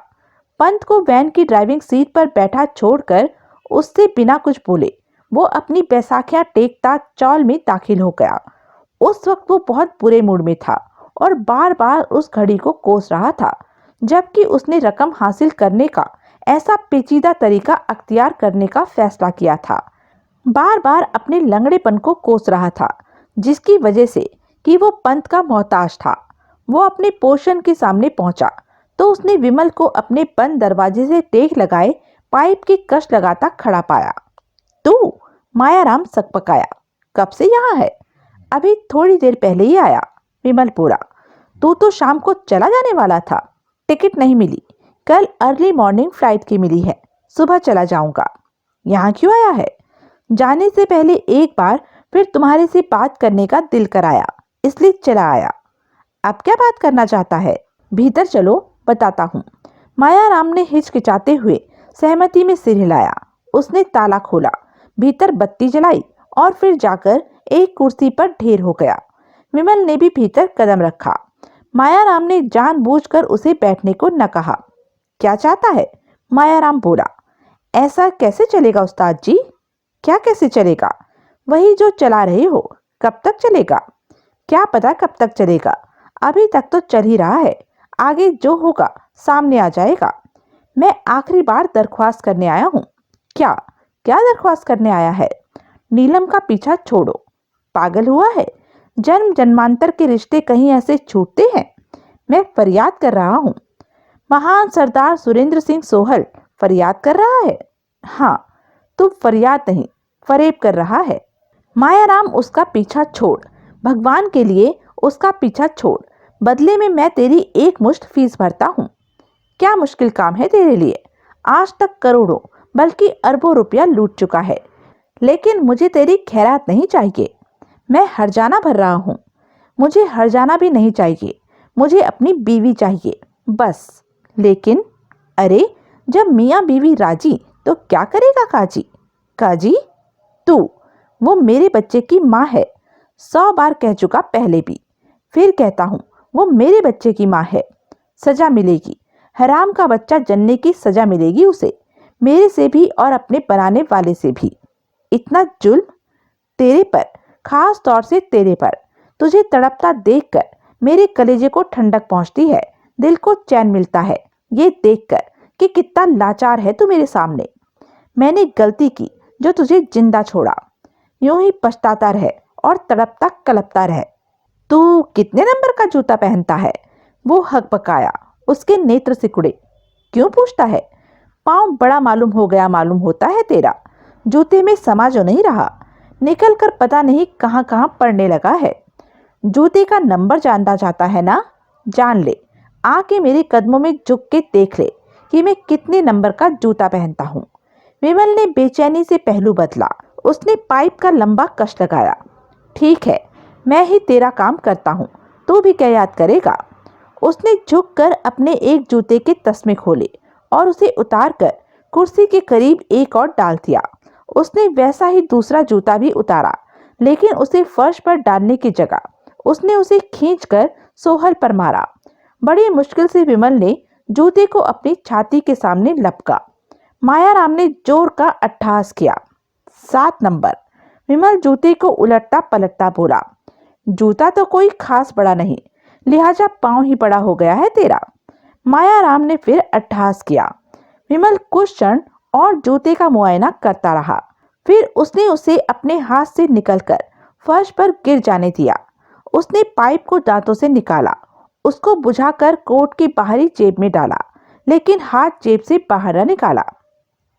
पंत को वैन की ड्राइविंग सीट पर बैठा छोड़कर उससे बिना कुछ बोले वो अपनी बैसाखियां टेकता चौल में दाखिल हो गया। उस वक्त वो बहुत बुरे मूड में था और बार बार उस घड़ी को कोस रहा था, जबकि उसने रकम हासिल करने का ऐसा पेचीदा तरीका अख्तियार करने का फैसला किया था। बार बार अपने लंगड़ेपन को कोस रहा था, जिसकी वजह से कि वो पंत का मोहताज था। वो अपने पोर्शन के सामने पहुंचा तो उसने विमल को अपने बंद दरवाजे से टेक लगाए पाइप की कश लगाता खड़ा पाया। तू? मायाराम सकपकाया। कब से यहाँ है? अभी थोड़ी देर पहले ही आया। विमल बोला। तू तो शाम को चला जाने वाला था। टिकट नहीं मिली। कल अर्ली मॉर्निंग फ्लाइट की मिली है। सुबह चला जाऊंगा। यहाँ क्यों आया है? जाने से पहले एक बार फिर तुम्हारे से बात करने का दिल कराया, इसलिए चला आया। अब क्या बात करना चाहता है? भीतर चलो, बताता हूँ। मायाराम ने हिचकिचाते हुए सहमति में सिर हिलाया। उसने ताला खोला, भीतर बत्ती जलाई और फिर जाकर एक कुर्सी पर ढेर हो गया। विमल ने भी भीतर कदम रखा। मायाराम ने जानबूझकर उसे बैठने को न कहा। क्या चाहता है? मायाराम बोला। ऐसा कैसे चलेगा उस्ताद जी? क्या कैसे चलेगा? वही जो चला रहे हो। कब तक चलेगा? क्या पता कब तक चलेगा। अभी तक तो चल ही रहा है, आगे जो होगा सामने आ जाएगा। मैं आखिरी बार दरख्वास्त करने आया हूँ। क्या क्या दरख्वास्त करने आया है? नीलम का पीछा छोड़ो। पागल हुआ है? जन्म जन्मांतर के रिश्ते कहीं ऐसे छूटते हैं? मैं फरियाद कर रहा हूँ। महान सरदार सुरेंद्र सिंह सोहल फरियाद कर रहा है। हाँ, तू फरियाद नहीं, फरेब कर रहा है। मायाराम उसका पीछा छोड़, भगवान के लिए उसका पीछा छोड़। बदले में मैं तेरी एक मुश्त फीस भरता हूँ। क्या मुश्किल काम है तेरे लिए? आज तक करोड़ों बल्कि अरबों रुपया लूट चुका है, लेकिन मुझे तेरी खैरात नहीं चाहिए। मैं हर्जाना भर रहा हूँ। मुझे हर्जाना भी नहीं चाहिए, मुझे अपनी बीवी चाहिए बस। लेकिन अरे, जब मियाँ बीवी राजी तो क्या करेगा काजी? काजी? तू? वो मेरे बच्चे की माँ है। 100 बार कह चुका पहले भी, फिर कहता हूँ, वो मेरे बच्चे की माँ है। सजा मिलेगी, हराम का बच्चा जनने की सजा मिलेगी उसे, मेरे से भी और अपने बनाने वाले से भी। इतना जुल्म तेरे पर, खास तौर से तेरे पर। तुझे तड़पता देखकर मेरे कलेजे को ठंडक पहुंचती है, दिल को चैन मिलता है ये देखकर कि कितना लाचार है तू मेरे सामने। मैंने गलती की जो तुझे जिंदा छोड़ा। यूं ही पछताता रहे और तड़पता कलपता रहे। तू कितने नंबर का जूता पहनता है? वो हक पकाया। उसके नेत्र सिकुड़े। क्यों पूछता है? पाँव बड़ा मालूम हो गया मालूम होता है तेरा। जूते में समा जो नहीं रहा, निकल कर पता नहीं कहाँ कहाँ पड़ने लगा है। जूते का नंबर जानना चाहता है ना? जान ले, आके मेरे कदमों में झुक के देख ले कि मैं कितने नंबर का जूता पहनता हूँ। विमल ने बेचैनी से पहलू बदला। उसने पाइप का लंबा कश लगाया। ठीक है, मैं ही तेरा काम करता हूँ, तू भी क्या याद करेगा। उसने झुककर अपने एक जूते के तस्मे खोले और उसे उतारकर कुर्सी के करीब एक और डाल दिया। उसने वैसा ही दूसरा जूता भी उतारा, लेकिन उसे फर्श पर डालने की जगह उसने उसे खींचकर सोहल पर मारा। बड़ी मुश्किल से विमल ने जूते को अपनी छाती के सामने लपका। मायाराम ने जोर का अट्टहास किया। 7 नंबर। विमल जूते को उलटता पलटता बोला, जूता तो कोई खास बड़ा नहीं, लिहाजा पांव ही बड़ा हो गया है तेरा। मायाराम ने फिर अट्टहास किया। विमल कुछ क्षण और जूते का मुआयना करता रहा। फिर उसने उसे अपने हाथ से निकलकर फर्श पर गिर जाने दिया। उसने पाइप को दांतों से निकाला, उसको बुझाकर कोट की बाहरी जेब में डाला, लेकिन हाथ जेब से बाहर न निकाला।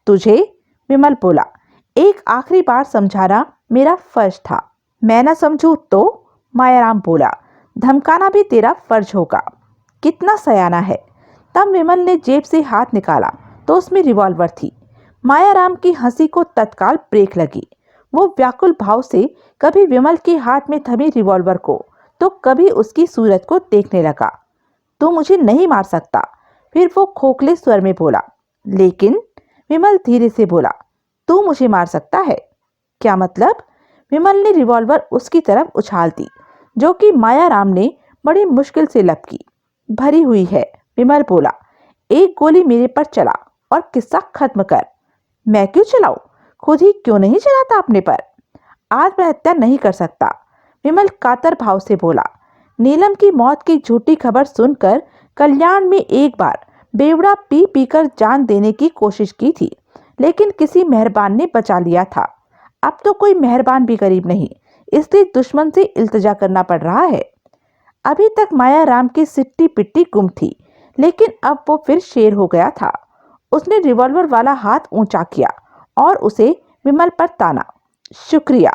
तुझे, विमल बोला, एक आखिरी बार समझाना मेरा फर्ज था। मैं ना समझूं तो, मायाराम बोला, धमकाना भी तेरा फर्ज होगा। कितना सयाना है। तब विमल ने जेब से हाथ निकाला तो उसमें रिवॉल्वर थी। मायाराम की हंसी को तत्काल ब्रेक लगी। वो व्याकुल भाव से कभी विमल के हाथ में थमी रिवॉल्वर को तो कभी उसकी सूरत को देखने लगा। तू मुझे नहीं मार सकता, फिर वो खोखले स्वर में बोला। लेकिन, विमल धीरे से बोला, तू मुझे मार सकता है। क्या मतलब? विमल ने रिवॉल्वर उसकी तरफ उछाल दी, जो कि मायाराम ने बड़ी मुश्किल से लपकी। भरी हुई है, विमल बोला। एक गोली मेरे पर चला और किस्सा खत्म कर। मैं क्यों चलाऊं? खुद ही क्यों नहीं चलाता अपने पर? आत्महत्या नहीं कर सकता, विमल कातर भाव से बोला। नीलम की मौत की झूठी खबर सुनकर कल्याण में एक बार बेवड़ा पी पीकर जान देने की कोशिश की थी, लेकिन किसी मेहरबान ने बचा लिया था। अब तो कोई मेहरबान भी गरीब नहीं, इसलिए दुश्मन से इल्तिजा करना पड़ रहा है। अभी तक मायाराम की सिट्टी पिट्टी गुम थी, लेकिन अब वो फिर शेर हो गया था। उसने रिवॉल्वर वाला हाथ ऊंचा किया और उसे विमल पर ताना। शुक्रिया,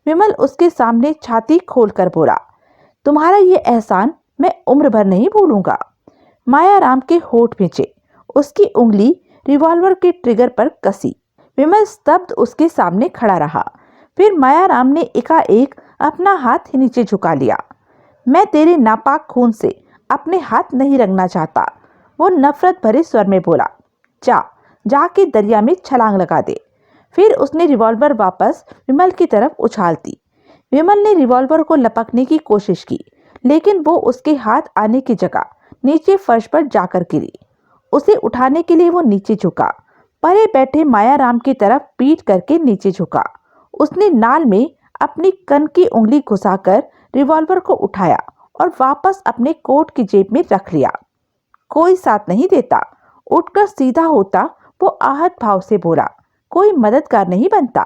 विमल उसके सामने छाती खोलकर बोला। तुम्हारा ये एहसान मैं उम्र भर नहीं भूलूंगा। मायाराम के होठ भींचे। उसकी उंगली रिवॉल्वर के ट्रिगर पर कसी। विमल स्तब्ध उसके सामने खड़ा रहा। फिर मायाराम ने एकाएक अपना हाथ नीचे झुका लिया। मैं तेरे नापाक खून से अपने हाथ नहीं रंगना चाहता, वो नफरत भरे स्वर में बोला। जाके दरिया में छलांग लगा दे। फिर उसने रिवॉल्वर वापस विमल की तरफ उछाल दी। विमल ने रिवॉल्वर को लपकने की कोशिश की, लेकिन वो उसके हाथ आने की जगह नीचे फर्श पर जाकर गिरी। उसे उठाने के लिए वो नीचे झुका। परे बैठे मायाराम की तरफ पीठ करके नीचे झुका। उसने नाल में अपनी कन की उंगली घुसाकर रिवॉल्वर को उठाया और वापस अपने कोट की जेब में रख लिया। कोई साथ नहीं देता। उठकर सीधा होता, वो आहत भाव से बोला। कोई मददगार नहीं बनता।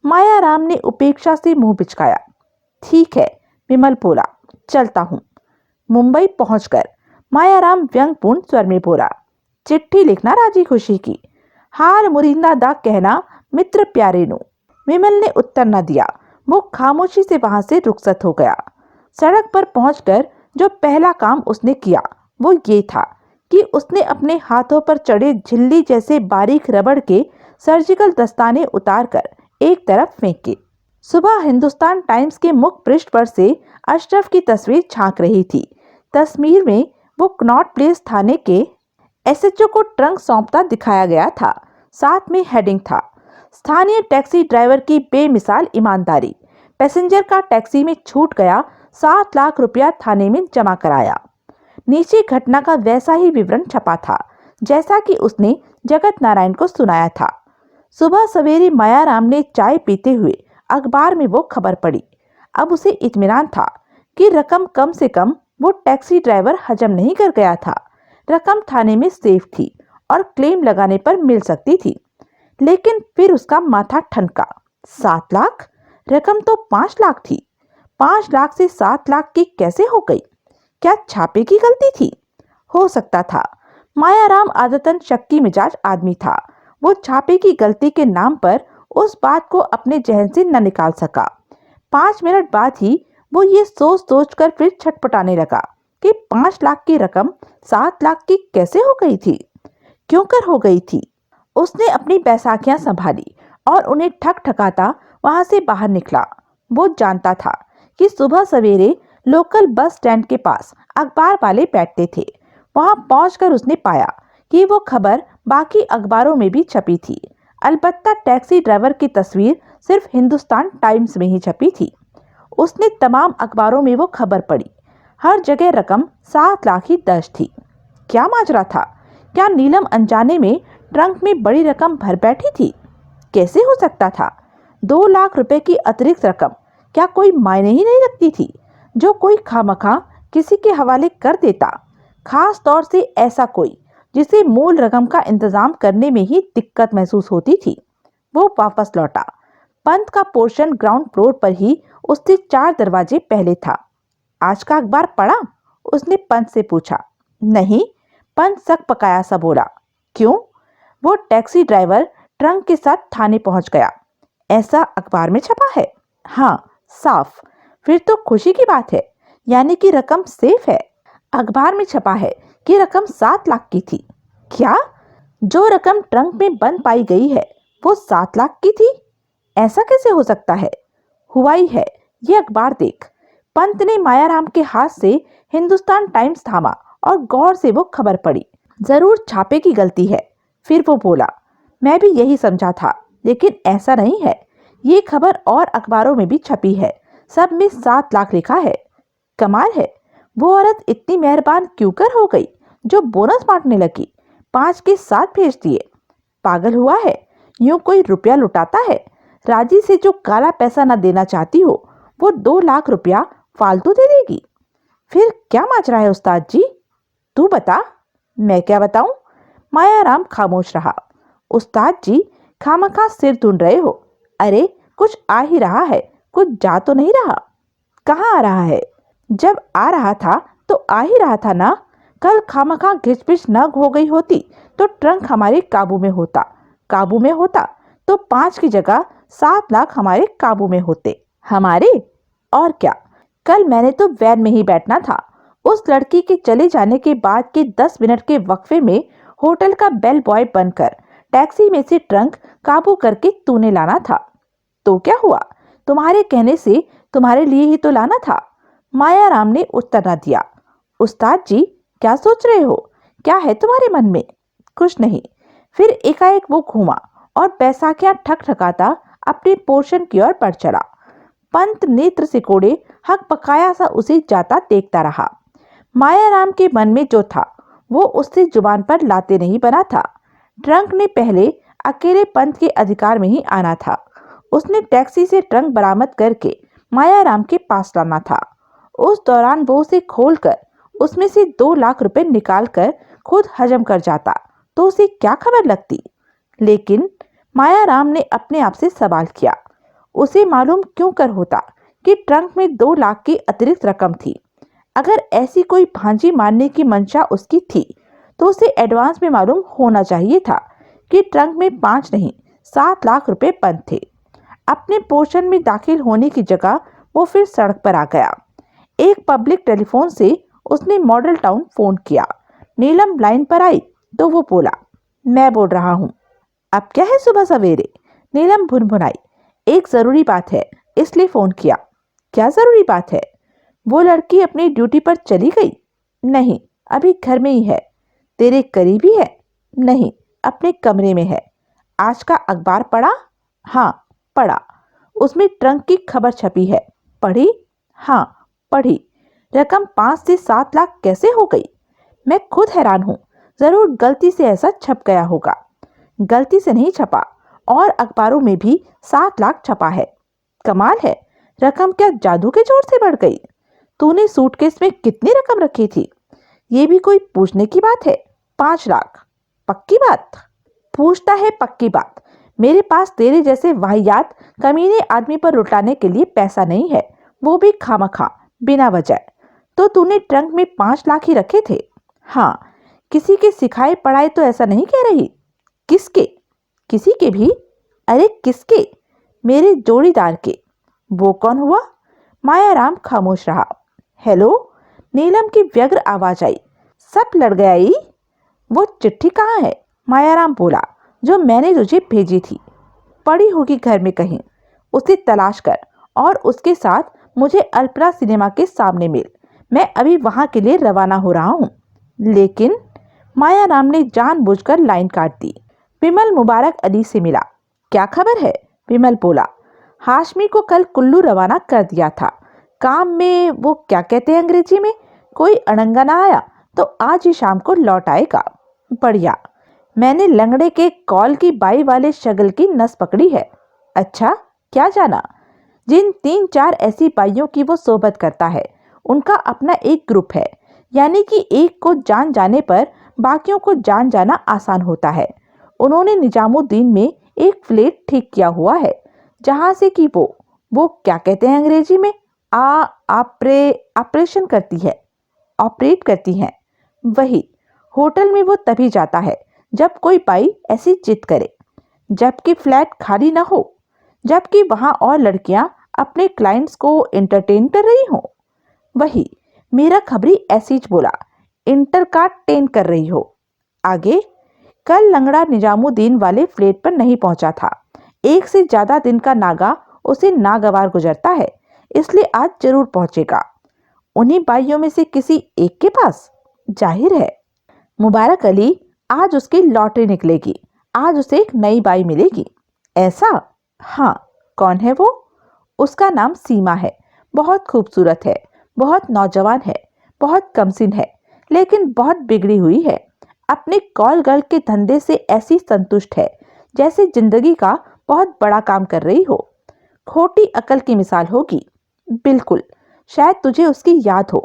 मायाराम ने उपेक्षा से मुंह बिचकाया। ठीक है, विमल बोला, चलता हूँ। मुंबई पहुंचकर मायाराम व्यंगपूर्ण स्वर में बोला। चिट्ठी लिखना राजी खुशी की, हाल मुरिंदा दा कहना मित्र प्यारे नु। विमल ने उत्तर न दिया। वो खामोशी से वहां से रुखसत हो गया। सड़क पर पहुंचकर जो पहला काम उसने किया वो ये था कि उसने अपने हाथों पर चढ़े झिल्ली जैसे बारीक रबड़ के सर्जिकल दस्ताने उतारकर एक तरफ फेंके। सुबह हिंदुस्तान टाइम्स के मुख्य पृष्ठ पर से अशरफ की तस्वीर झांक रही थी। तस्वीर में वो कनॉट प्लेस थाने के एसएचओ को ट्रंक सौंपता दिखाया गया था। साथ में हेडिंग था, स्थानीय टैक्सी ड्राइवर की बेमिसाल ईमानदारी, पैसेंजर का टैक्सी में छूट गया, 7 लाख रुपया थाने में जमा कराया। नीचे घटना का वैसा ही विवरण छपा था जैसा कि उसने जगत नारायण को सुनाया था। सुबह सवेरे मायाराम ने चाय पीते हुए अखबार में वो खबर पढ़ी। अब उसे इत्मीनान था कि रकम कम से कम वो टैक्सी ड्राइवर हजम नहीं कर गया था। रकम थाने में सेफ थी और क्लेम लगाने पर मिल सकती थी। लेकिन फिर उसका माथा ठनका। 7 लाख? रकम तो 5 लाख थी। 5 लाख से 7 लाख की कैसे हो गई? क्या छापे की गलती थी? हो सकता था। मायाराम आदतन शक्की मिजाज आदमी था। वो छापे की गलती के नाम पर उस बात को अपने जहन से न निकाल सका। 5 मिनट बाद ही वो ये सोच सोच कर फिर छटपटाने लगा कि 5 लाख की रकम 7 लाख की कैसे हो गई थी, क्यों कर हो गई थी। उसने अपनी बैसाखियां संभाली और उन्हें ठकठकाता वहां से बाहर निकला। वो जानता था कि सुबह सवेरे लोकल बस स्टैंड के पास अखबार वाले बैठते थे। वहां पहुंचकर उसने पाया कि वो खबर बाकी अखबारों में भी छपी थी, अलबत्ता टैक्सी ड्राइवर की तस्वीर सिर्फ हिंदुस्तान टाइम्स में ही छपी थी। उसने तमाम अखबारों में वो खबर पढ़ी। हर जगह रकम 7 लाख ही दर्ज थी। क्या माजरा था? क्या नीलम अनजाने में ट्रंक में बड़ी रकम भर बैठी थी? कैसे हो सकता था? 2 लाख रुपए की अतिरिक्त रकम क्या कोई मायने ही नहीं रखती थी, जो कोई खामखा किसी के हवाले कर देता, खास तौर से ऐसा कोई जिसे मूल रकम का इंतजाम करने में ही दिक्कत महसूस होती थी। वो वापस लौटा। पंत का पोर्शन ग्राउंड फ्लोर पर ही उससे 4 दरवाजे पहले था। आज का अखबार पढ़ा? उसने पंत से पूछा। नहीं, पंत सक पकाया सा बोला। क्यों? वो टैक्सी ड्राइवर ट्रंक के साथ थाने पहुंच गया। ऐसा अखबार में छपा है? हाँ, साफ। फिर तो खुशी की बात है, यानी कि रकम सेफ है। अखबार में छपा है कि रकम 7 लाख की थी। क्या? जो रकम ट्रंक में बंद पाई गई है वो 7 लाख की थी? ऐसा कैसे हो सकता है? हुआ ही है, ये अखबार देख। पंत ने मायाराम के हाथ से हिंदुस्तान टाइम्स थामा और गौर से वो खबर पढ़ी। जरूर छापे की गलती है। फिर वो बोला, मैं भी यही समझा था, लेकिन ऐसा नहीं है। ये खबर और अखबारों में भी छपी है, सब में 7 लाख लिखा है। कमाल है, वो औरत इतनी मेहरबान क्यों कर हो गई जो बोनस बांटने लगी, 5 के 7 भेज दिए। पागल हुआ है? यूं कोई रुपया लुटाता है? राजी से जो काला पैसा न देना चाहती हो, वो 2 लाख रुपया फालतू दे देगी। फिर क्या माजरा है उस्ताद जी? तू बता। मैं क्या बताऊं? मायाराम खामोश रहा। उस्ताद जी, खामखा सिर ढूंढ रहे हो। अरे कुछ आ ही रहा है, कुछ जा तो नहीं रहा। कहाँ आ रहा है? जब आ रहा था तो आ ही रहा था ना। कल खामखा घिचपिच न हो गई होती तो ट्रंक हमारे काबू में होता। काबू में होता तो 5 की जगह 7 लाख हमारे काबू में होते। हमारे? और क्या, कल मैंने तो वैन में ही बैठना था। उस लड़की के चले जाने के बाद के 10 मिनट के वक्फे में होटल का बेल बॉय बनकर टैक्सी में से ट्रंक काबू करके तूने लाना था। तो क्या हुआ? तुम्हारे कहने से तुम्हारे लिए ही तो लाना था। मायाराम ने उत्तर न दिया। उस्ताद जी, क्या सोच रहे हो? क्या है तुम्हारे मन में? कुछ नहीं। फिर एकाएक वो घूमा और बैसाखियां ठकठकाता अपने पोर्शन की ओर बढ़ चला। पंत नेत्र सिकोड़े हक पकाया सा उसे जाता देखता रहा। मायाराम के मन में जो था वो उससे जुबान पर लाते नहीं बना था। ट्रंक ने पहले अकेले पंत के अधिकार में ही आना था। उसने टैक्सी से ट्रंक बरामद करके मायाराम के पास लाना था। उस दौरान वो उसे खोलकर उसमें से 2 लाख रुपए निकालकर खुद हजम कर जाता तो उसे क्या खबर लगती। लेकिन मायाराम ने अपने आप से सवाल किया, उसे मालूम क्यों कर होता कि ट्रंक में 2 लाख की अतिरिक्त रकम थी। अगर ऐसी कोई भांजी मारने की मंशा उसकी थी तो उसे एडवांस में मालूम होना चाहिए था कि ट्रंक में 5 नहीं 7 लाख रुपए बंद थे। अपने पोर्शन में दाखिल होने की जगह वो फिर सड़क पर आ गया। एक पब्लिक टेलीफोन से उसने मॉडल टाउन फोन किया। नीलम लाइन पर आई तो वो बोला, मैं बोल रहा हूँ। अब क्या है सुबह सवेरे? नीलम भुनभुनाई। एक जरूरी बात है, इसलिए फोन किया। क्या जरूरी बात है? वो लड़की अपनी ड्यूटी पर चली गई? नहीं, अभी घर में ही है। तेरे करीबी है? नहीं, अपने कमरे में है। आज का अखबार पढ़ा? हाँ, पढ़ा। उसमें ट्रंक की खबर छपी है। पढ़ी? हाँ, पढ़ी। रकम 5 से 7 लाख कैसे हो गई? मैं खुद हैरान हूँ। जरूर गलती से ऐसा छप गया होगा। गलती से नहीं छपा, और अखबारों में भी 7 लाख छपा है। कमाल है, रकम क्या जादू के जोर से बढ़ गई? तूने सूटकेस में कितनी रकम रखी थी? ये भी कोई पूछने की बात है? 5 लाख। पक्की बात? पूछता है पक्की बात। मेरे पास तेरे जैसे वाहियात कमीने आदमी पर लुटाने के लिए पैसा नहीं है, वो भी खामखा बिना वजह। तो तूने ट्रंक में 5 लाख ही रखे थे? हाँ। किसी के सिखाए पढ़ाए तो ऐसा नहीं कह रही? किसके? किसी के भी? अरे किसके? मेरे जोड़ीदार के। वो कौन हुआ? मायाराम खामोश रहा। हेलो, नीलम की व्यग्र आवाज आई। सब लड़ गया ई? वो चिट्ठी कहाँ है? मायाराम बोला। जो मैंने तुझे भेजी थी। पड़ी होगी घर में कहीं। उसे तलाश कर और उसके साथ मुझे अल्पना सिनेमा के सामने मिल। मैं अभी वहां के लिए रवाना हो रहा हूँ। लेकिन मायाराम ने जानबूझकर लाइन काट दी। विमल मुबारक अली से मिला। क्या खबर है? विमल बोला। हाशमी को कल कुल्लू रवाना कर दिया था। काम में वो क्या कहते हैं अंग्रेजी में, कोई अड़ंगा ना आया तो आज ही शाम को लौट आएगा। बढ़िया। मैंने लंगड़े के कॉल की बाई वाले शगल की नस पकड़ी है। अच्छा, क्या जाना? जिन 3-4 ऐसी बाइयों की वो सोबत करता है उनका अपना एक ग्रुप है, यानी कि एक को जान जाने पर बाकियों को जान जाना आसान होता है। उन्होंने निजामुद्दीन में एक फ्लैट ठीक किया हुआ है जहां से कि वो क्या कहते हैं अंग्रेजी में ऑपरेशन करती है, ऑपरेट करती हैं। वही होटल में वो तभी जाता है जब कोई बाई ऐसी जिद करे, जबकि फ्लैट खाली ना हो, जबकि वहां और लड़कियां अपने क्लाइंट्स को एंटरटेन कर रही हों। वही मेरा खबरी ऐसीज बोला, इंटरटेन कर रही हो। आगे? कल लंगड़ा निजामुद्दीन वाले फ्लैट पर नहीं पहुंचा था। 1 से ज्यादा दिन का नागा उसे नागवार गुजरता है, इसलिए आज जरूर पहुंचेगा। उन्हीं बाइयों में से किसी एक के पास? जाहिर है। मुबारक अली, आज उसकी लॉटरी निकलेगी। आज उसे एक नई बाई मिलेगी। ऐसा? हाँ। कौन है वो? उसका नाम सीमा है। बहुत खूबसूरत है, बहुत नौजवान है, बहुत कमसिन है, लेकिन बहुत बिगड़ी हुई है। अपने कॉल गर्ल के धंधे से ऐसी संतुष्ट है जैसे जिंदगी का बहुत बड़ा काम कर रही हो। खोटी अकल की मिसाल होगी। बिल्कुल। शायद तुझे उसकी याद हो।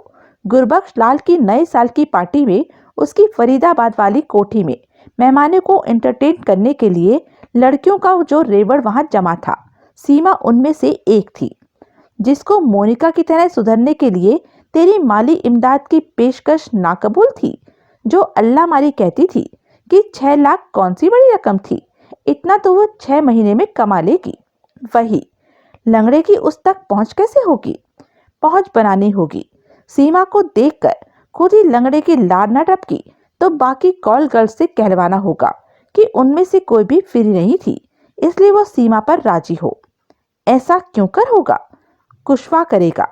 गुरबख्श लाल की नए साल की पार्टी में उसकी फरीदाबाद वाली कोठी में मेहमानों को एंटरटेन करने के लिए लड़कियों का जो रेवड़ वहां जमा था, सीमा उनमें से एक थी, जिसको मोनिका की तरह सुधरने के लिए तेरी माली इमदाद की पेशकश नाकबूल थी, जो अल्लाह मारी कहती थी कि 6 लाख कौन सी बड़ी रकम थी, इतना तो वो 6 महीने में कमा लेगी। वही लंगड़े की उस तक पहुंच कैसे होगी? पहुंच बनानी होगी। सीमा को देखकर खुद ही लंगड़े की लार न टपकी तो बाकी कॉल गर्ल से कहलवाना होगा कि उनमें से कोई भी फ्री नहीं थी, इसलिए वो सीमा पर राजी हो। ऐसा क्यों कर होगा? कुशवा करेगा।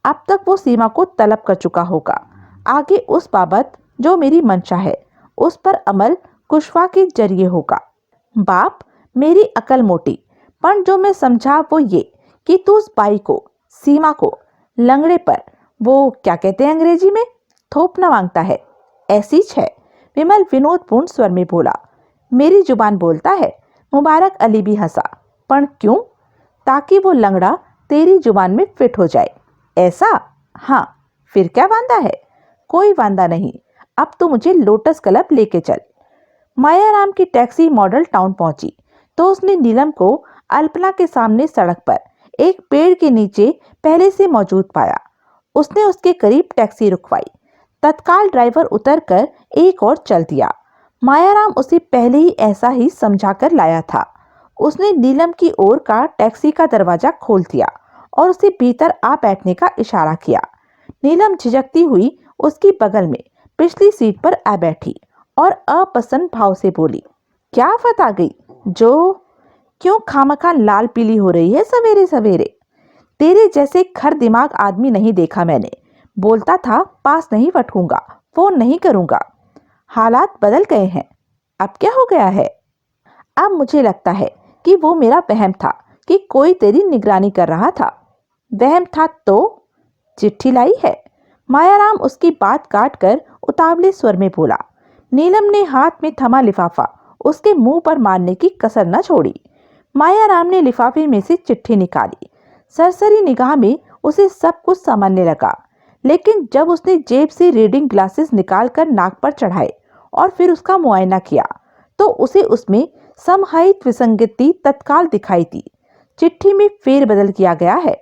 अब तक वो सीमा को तलब कर चुका होगा। आगे उस बाबत जो मेरी मंशा है उस पर अमल कुशवा के जरिए होगा। बाप, मेरी अकल मोटी, पर जो मैं समझा वो ये कि तू उस बाई को, सीमा को, लंगड़े पर वो क्या कहते हैं अंग्रेजी में थोपना मांगता है। ऐसी है। विमल विनोदपूर्ण स्वर में बोला। मेरी जुबान बोलता है। मुबारक अली भी हंसा। पर क्यों? ताकि वो लंगड़ा तेरी जुबान में फिट हो जाए। ऐसा? हाँ। फिर क्या वांदा है? कोई वांदा नहीं। अब तो मुझे लोटस क्लब लेके चल। मायाराम की टैक्सी मॉडल टाउन पहुंची तो उसने नीलम को अल्पना के सामने सड़क पर एक पेड़ के नीचे पहले से मौजूद पाया। उसने उसके करीब टैक्सी रुकवाई। तत्काल ड्राइवर उतरकर एक और चल दिया। मायाराम उसे पहले ही ऐसा ही समझा कर लाया था। उसने नीलम की ओर का टैक्सी का दरवाजा खोल दिया और उसे भीतर आ बैठने का इशारा किया। नीलम झिझकती हुई उसकी बगल में पिछली सीट पर आ बैठी और अपसंद भाव से बोली, क्या आफत आ गई? जो क्यों खामखा लाल पीली हो रही है सवेरे सवेरे? तेरे जैसे खर दिमाग आदमी नहीं देखा मैंने। बोलता था पास नहीं फटकूंगा, फोन नहीं करूंगा। हालात बदल गए हैं। अब क्या हो गया है? अब मुझे लगता है कि वो मेरा वहम था कि कोई तेरी निगरानी कर रहा था। वहम था तो चिट्ठी लाई है। मायाराम उसकी बात काटकर उतावले स्वर में बोला। नीलम ने हाथ में थमा लिफाफा उसके मुंह पर मारने की कसर न छोड़ी। मायाराम ने लिफाफे में से चिट्ठी निकाली। सरसरी निगाह में उसे सब कुछ सामान्य लगा, लेकिन जब उसने जेब से रीडिंग ग्लासेस निकालकर नाक पर चढ़ाए और फिर उसका मुआयना किया तो उसे उसमें समहायित विसंगति तत्काल दिखाई दी। चिट्ठी में फेरबदल किया गया है।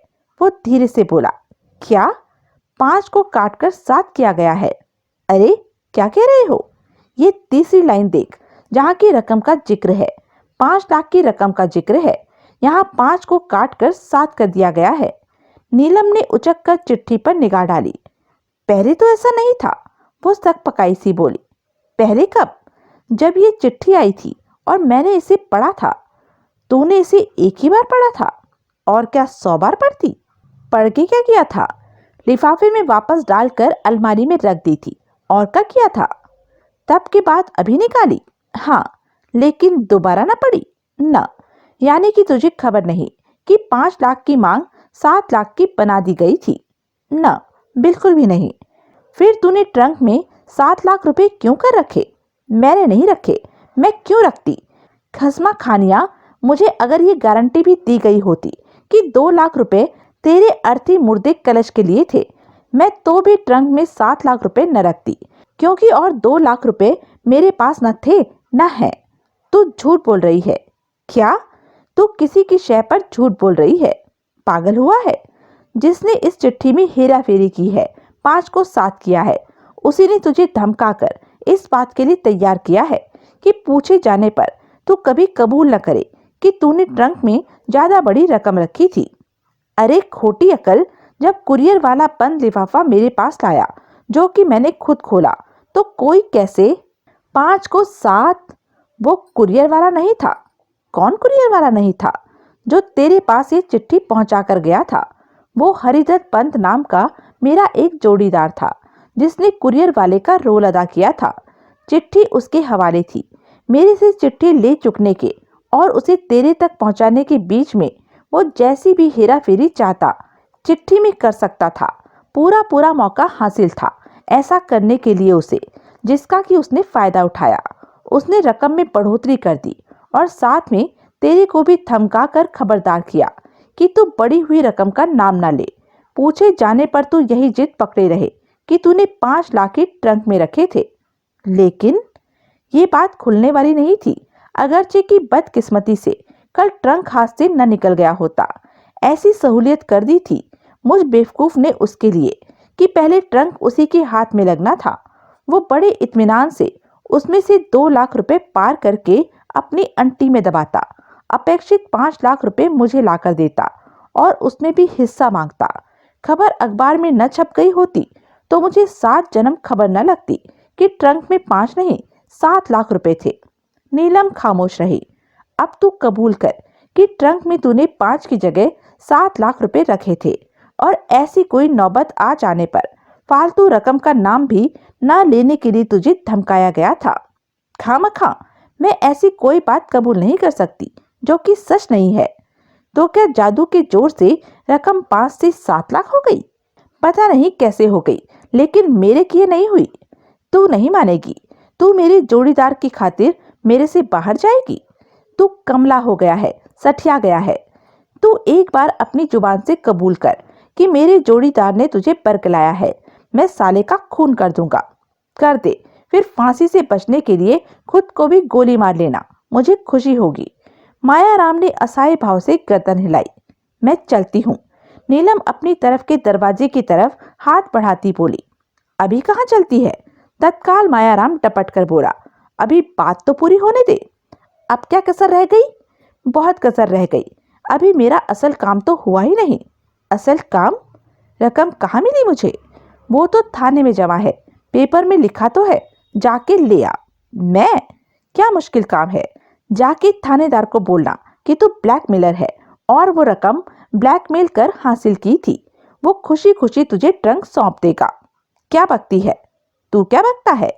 वो धीरे से बोला, क्या? 5 को काटकर 7 किया गया है। अरे क्या कह रहे हो? ये तीसरी लाइन देख, जहां की रकम का जिक्र है। 5 लाख की रकम का जिक्र है। यहाँ 5 को काटकर 7 कर दिया गया है। नीलम ने उचक कर चिट्ठी पर निगाह डाली। पहले तो ऐसा नहीं था, वो सकपकाई सी बोली। पहले कब? जब ये चिट्ठी आई थी और मैंने इसे पढ़ा था। तूने इसे एक ही बार पढ़ा था? और क्या 100 बार पढ़ती? पढ़ के क्या किया था? लिफाफे में वापस डालकर अलमारी में रख दी थी। और क्या किया था? तब के बाद अभी निकाली? हाँ, लेकिन दोबारा ना पढ़ी ना? यानी कि तुझे खबर नहीं कि 5 लाख की मांग 7 लाख की बना दी गई थी? ना, बिल्कुल भी नहीं। फिर तूने ट्रंक में 7 लाख रुपए क्यों कर रखे? मैंने नहीं रखे। मैं क्यों रखती? खसमा खानिया, मुझे अगर ये गारंटी भी दी गई होती कि 2 लाख रुपए तेरे अर्थी मुर्दे कलश के लिए थे, मैं तो भी ट्रंक में 7 लाख रुपए न रखती, क्योंकि और 2 लाख रुपए मेरे पास न थे न है। तू झूठ बोल रही है। क्या? तू किसी की शय पर झूठ बोल रही है? पागल हुआ है? जिसने इस चिट्ठी में हेरा फेरी की है, 5 को 7 किया है, उसी ने तुझे धमकाकर इस बात के लिए तैयार किया है कि पूछे जाने पर तू कभी कबूल न करे कि तूने ट्रंक में ज्यादा बड़ी रकम रखी थी। अरे खोटी अकल, जब कुरियर वाला बंद लिफाफा मेरे पास लाया, जो कि मैंने खुद खोला, तो कोई कैसे 5 को 7? वो कुरियर वाला नहीं था। कौन कुरियर वाला नहीं था? जो तेरे पास ये चिट्ठी पहुंचा कर गया था। वो हरिदत्त पंत नाम का मेरा एक जोड़ीदार था, जिसने कुरियर वाले का रोल अदा किया था। चिट्ठी उसके हवाले थी। मेरे से चिट्ठी ले चुकने के और उसे तेरे तक पहुंचाने के बीच में वो जैसी भी हेरा फेरी चाहता, चिट्ठी में कर सकता था। पूरा पूरा मौका हासिल था ऐसा करने के लिए उसे, जिसका कि उसने फायदा उठाया। उसने रकम में बढ़ोतरी कर दी और साथ में तेरे को भी धमका कर खबरदार किया कि तू बड़ी हुई रकम का नाम ना ले। पूछे जाने पर तू यही जिद पकड़े रहे कि तूने 5 लाख ही ट्रंक में रखे थे। लेकिन ये बात खुलने वाली नहीं थी, अगरचे कि बदकिस्मती से कल ट्रंक हाथ से न निकल गया होता। ऐसी सहूलियत कर दी थी मुझ बेवकूफ ने उसके लिए कि पहले ट्रंक उसी के हाथ में लगना था। वो बड़े इत्मीनान से उसमें से 2 लाख रुपए पार करके अपनी अंटी में दबाता, अपेक्षित 5 लाख रुपए मुझे लाकर देता और उसमें भी हिस्सा मांगता। खबर अखबार में न छप गई होती तो मुझे 7 जन्म खबर न लगती कि ट्रंक में 5 नहीं 7 लाख रुपए थे। नीलम खामोश रही। अब तू कबूल कर कि ट्रंक में तूने 5 की जगह 7 लाख रुपए रखे थे और ऐसी कोई नौबत आ जाने पर फालतू रकम का नाम भी न लेने के लिए तुझे धमकाया गया था। खामखा मैं ऐसी कोई बात कबूल नहीं कर सकती जो कि सच नहीं है। तो क्या जादू के जोर से रकम 5 से 7 लाख हो गई? पता नहीं कैसे हो गई, लेकिन मेरे किए नहीं हुई। तू नहीं मानेगी। तू मेरे जोड़ीदार की खातिर मेरे से बाहर जाएगी। तू कमला हो गया है, सठिया गया है। तू एक बार अपनी जुबान से कबूल कर कि मेरे जोड़ीदार ने तुझे बरगलाया है। मैं साले का खून कर दूंगा। कर दे, फिर फांसी से बचने के लिए खुद को भी गोली मार लेना, मुझे खुशी होगी। मायाराम ने असहाय भाव से गर्दन हिलाई। मैं चलती हूँ। नीलम अपनी तरफ के दरवाजे की तरफ हाथ बढ़ाती बोली। अभी कहाँ चलती है? तत्काल मायाराम टपट कर बोला। अभी बात तो पूरी होने दे। अब क्या कसर रह गई? बहुत कसर रह गई। अभी मेरा असल काम तो हुआ ही नहीं। असल काम? रकम कहाँ मिली मुझे? वो तो थाने में जमा है, पेपर में लिखा तो है, जाके ले आ। मैं? क्या मुश्किल काम है? जाके थानेदार को बोलना कि तू ब्लैकमेलर है और वो रकम ब्लैकमेल कर हासिल की थी। वो खुशी खुशी तुझे ट्रंक सौंप देगा। क्या बकती है? तू क्या बकता है?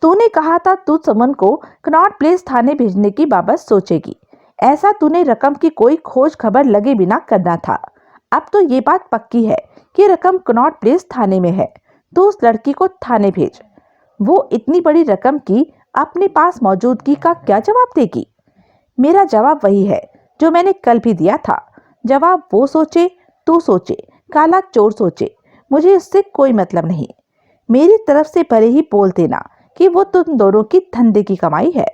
तूने कहा था तू समन को कनॉट प्लेस थाने भेजने की बाबत सोचेगी। ऐसा तूने रकम की कोई खोज खबर लगे बिना करना था। अब तो ये बात पक्की है कि रकम कनॉट प्लेस थाने में है। तो उस लड़की को थाने भेज। वो इतनी बड़ी रकम की अपने पास मौजूदगी का क्या जवाब देगी? मेरा जवाब वही है जो मैंने कल भी दिया था। जवाब वो सोचे, तू सोचे, काला चोर सोचे, मुझे इससे कोई मतलब नहीं। मेरी तरफ से भले ही बोल देना कि वो तुम दोनों की धंधे की कमाई है।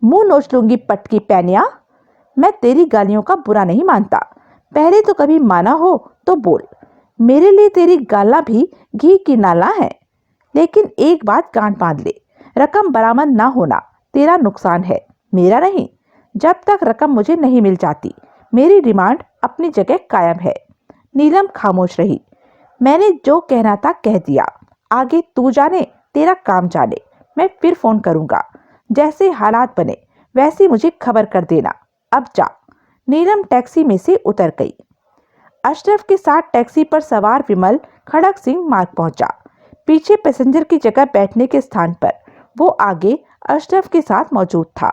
मुंह नोच लूंगी पटकी पैनिया। मैं तेरी गालियों का बुरा नहीं मानता। पहले तो कभी माना हो तो बोल। मेरे लिए तेरी गाला भी घी की नाला है। लेकिन एक बात गांठ बांध ले, रकम बरामद ना होना तेरा नुकसान है, मेरा नहीं। जब तक रकम मुझे नहीं मिल जाती, मेरी डिमांड अपनी जगह कायम है। नीलम खामोश रही। मैंने जो कहना था कह दिया। आगे तू जाने, तेरा काम जाने। मैं फिर फोन करूंगा। जैसे हालात बने वैसे मुझे खबर कर देना। अब जा। नीलम टैक्सी में से उतर गई। अशरफ के साथ टैक्सी पर सवार विमल खड़क सिंह मार्ग पहुंचा। पीछे पैसेंजर की जगह बैठने के स्थान पर वो आगे अशरफ के साथ मौजूद था।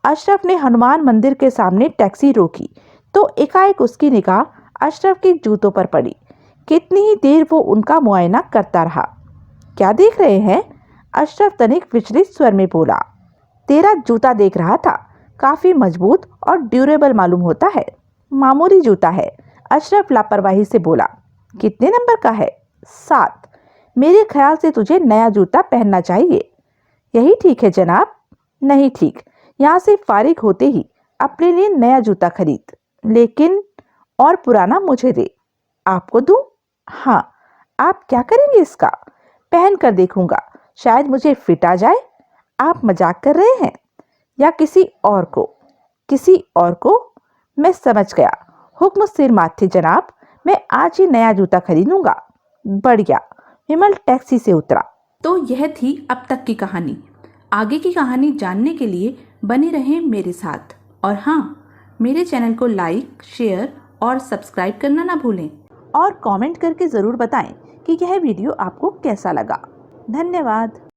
अशरफ ने हनुमान मंदिर के सामने टैक्सी रोकी तो एकाएक उसकी निगाह अशरफ के जूतों पर पड़ी। कितनी ही देर वो उनका मुआयना करता रहा। क्या देख रहे हैं? अशरफ तनिक विचलित स्वर में बोला। तेरा जूता देख रहा था, काफी मजबूत और ड्यूरेबल मालूम होता है। मामूली जूता है, अशरफ लापरवाही से बोला। कितने नंबर का है? 7। मेरे ख्याल से तुझे नया जूता पहनना चाहिए। यही ठीक है जनाब। नहीं ठीक, यहाँ से फारिग होते ही अपने लिए नया जूता खरीद, लेकिन और पुराना मुझे दे। आपको दूं? हाँ। आप क्या करेंगे इसका? पहन कर देखूंगा, शायद मुझे फिट आ जाए। आप मजाक कर रहे हैं? या किसी और को? किसी और को? मैं समझ गया। हुक्म सिर माथे जनाब, मैं आज ही नया जूता खरीदूंगा। बढ़िया। विमल टैक्सी से उतरा। तो यह थी अब तक की कहानी। आगे की कहानी जानने के लिए बने रहें मेरे साथ। और हाँ, मेरे चैनल को लाइक, शेयर और सब्सक्राइब करना ना भूलें। और कमेंट करके ज़रूर बताएं कि यह वीडियो आपको कैसा लगा। धन्यवाद।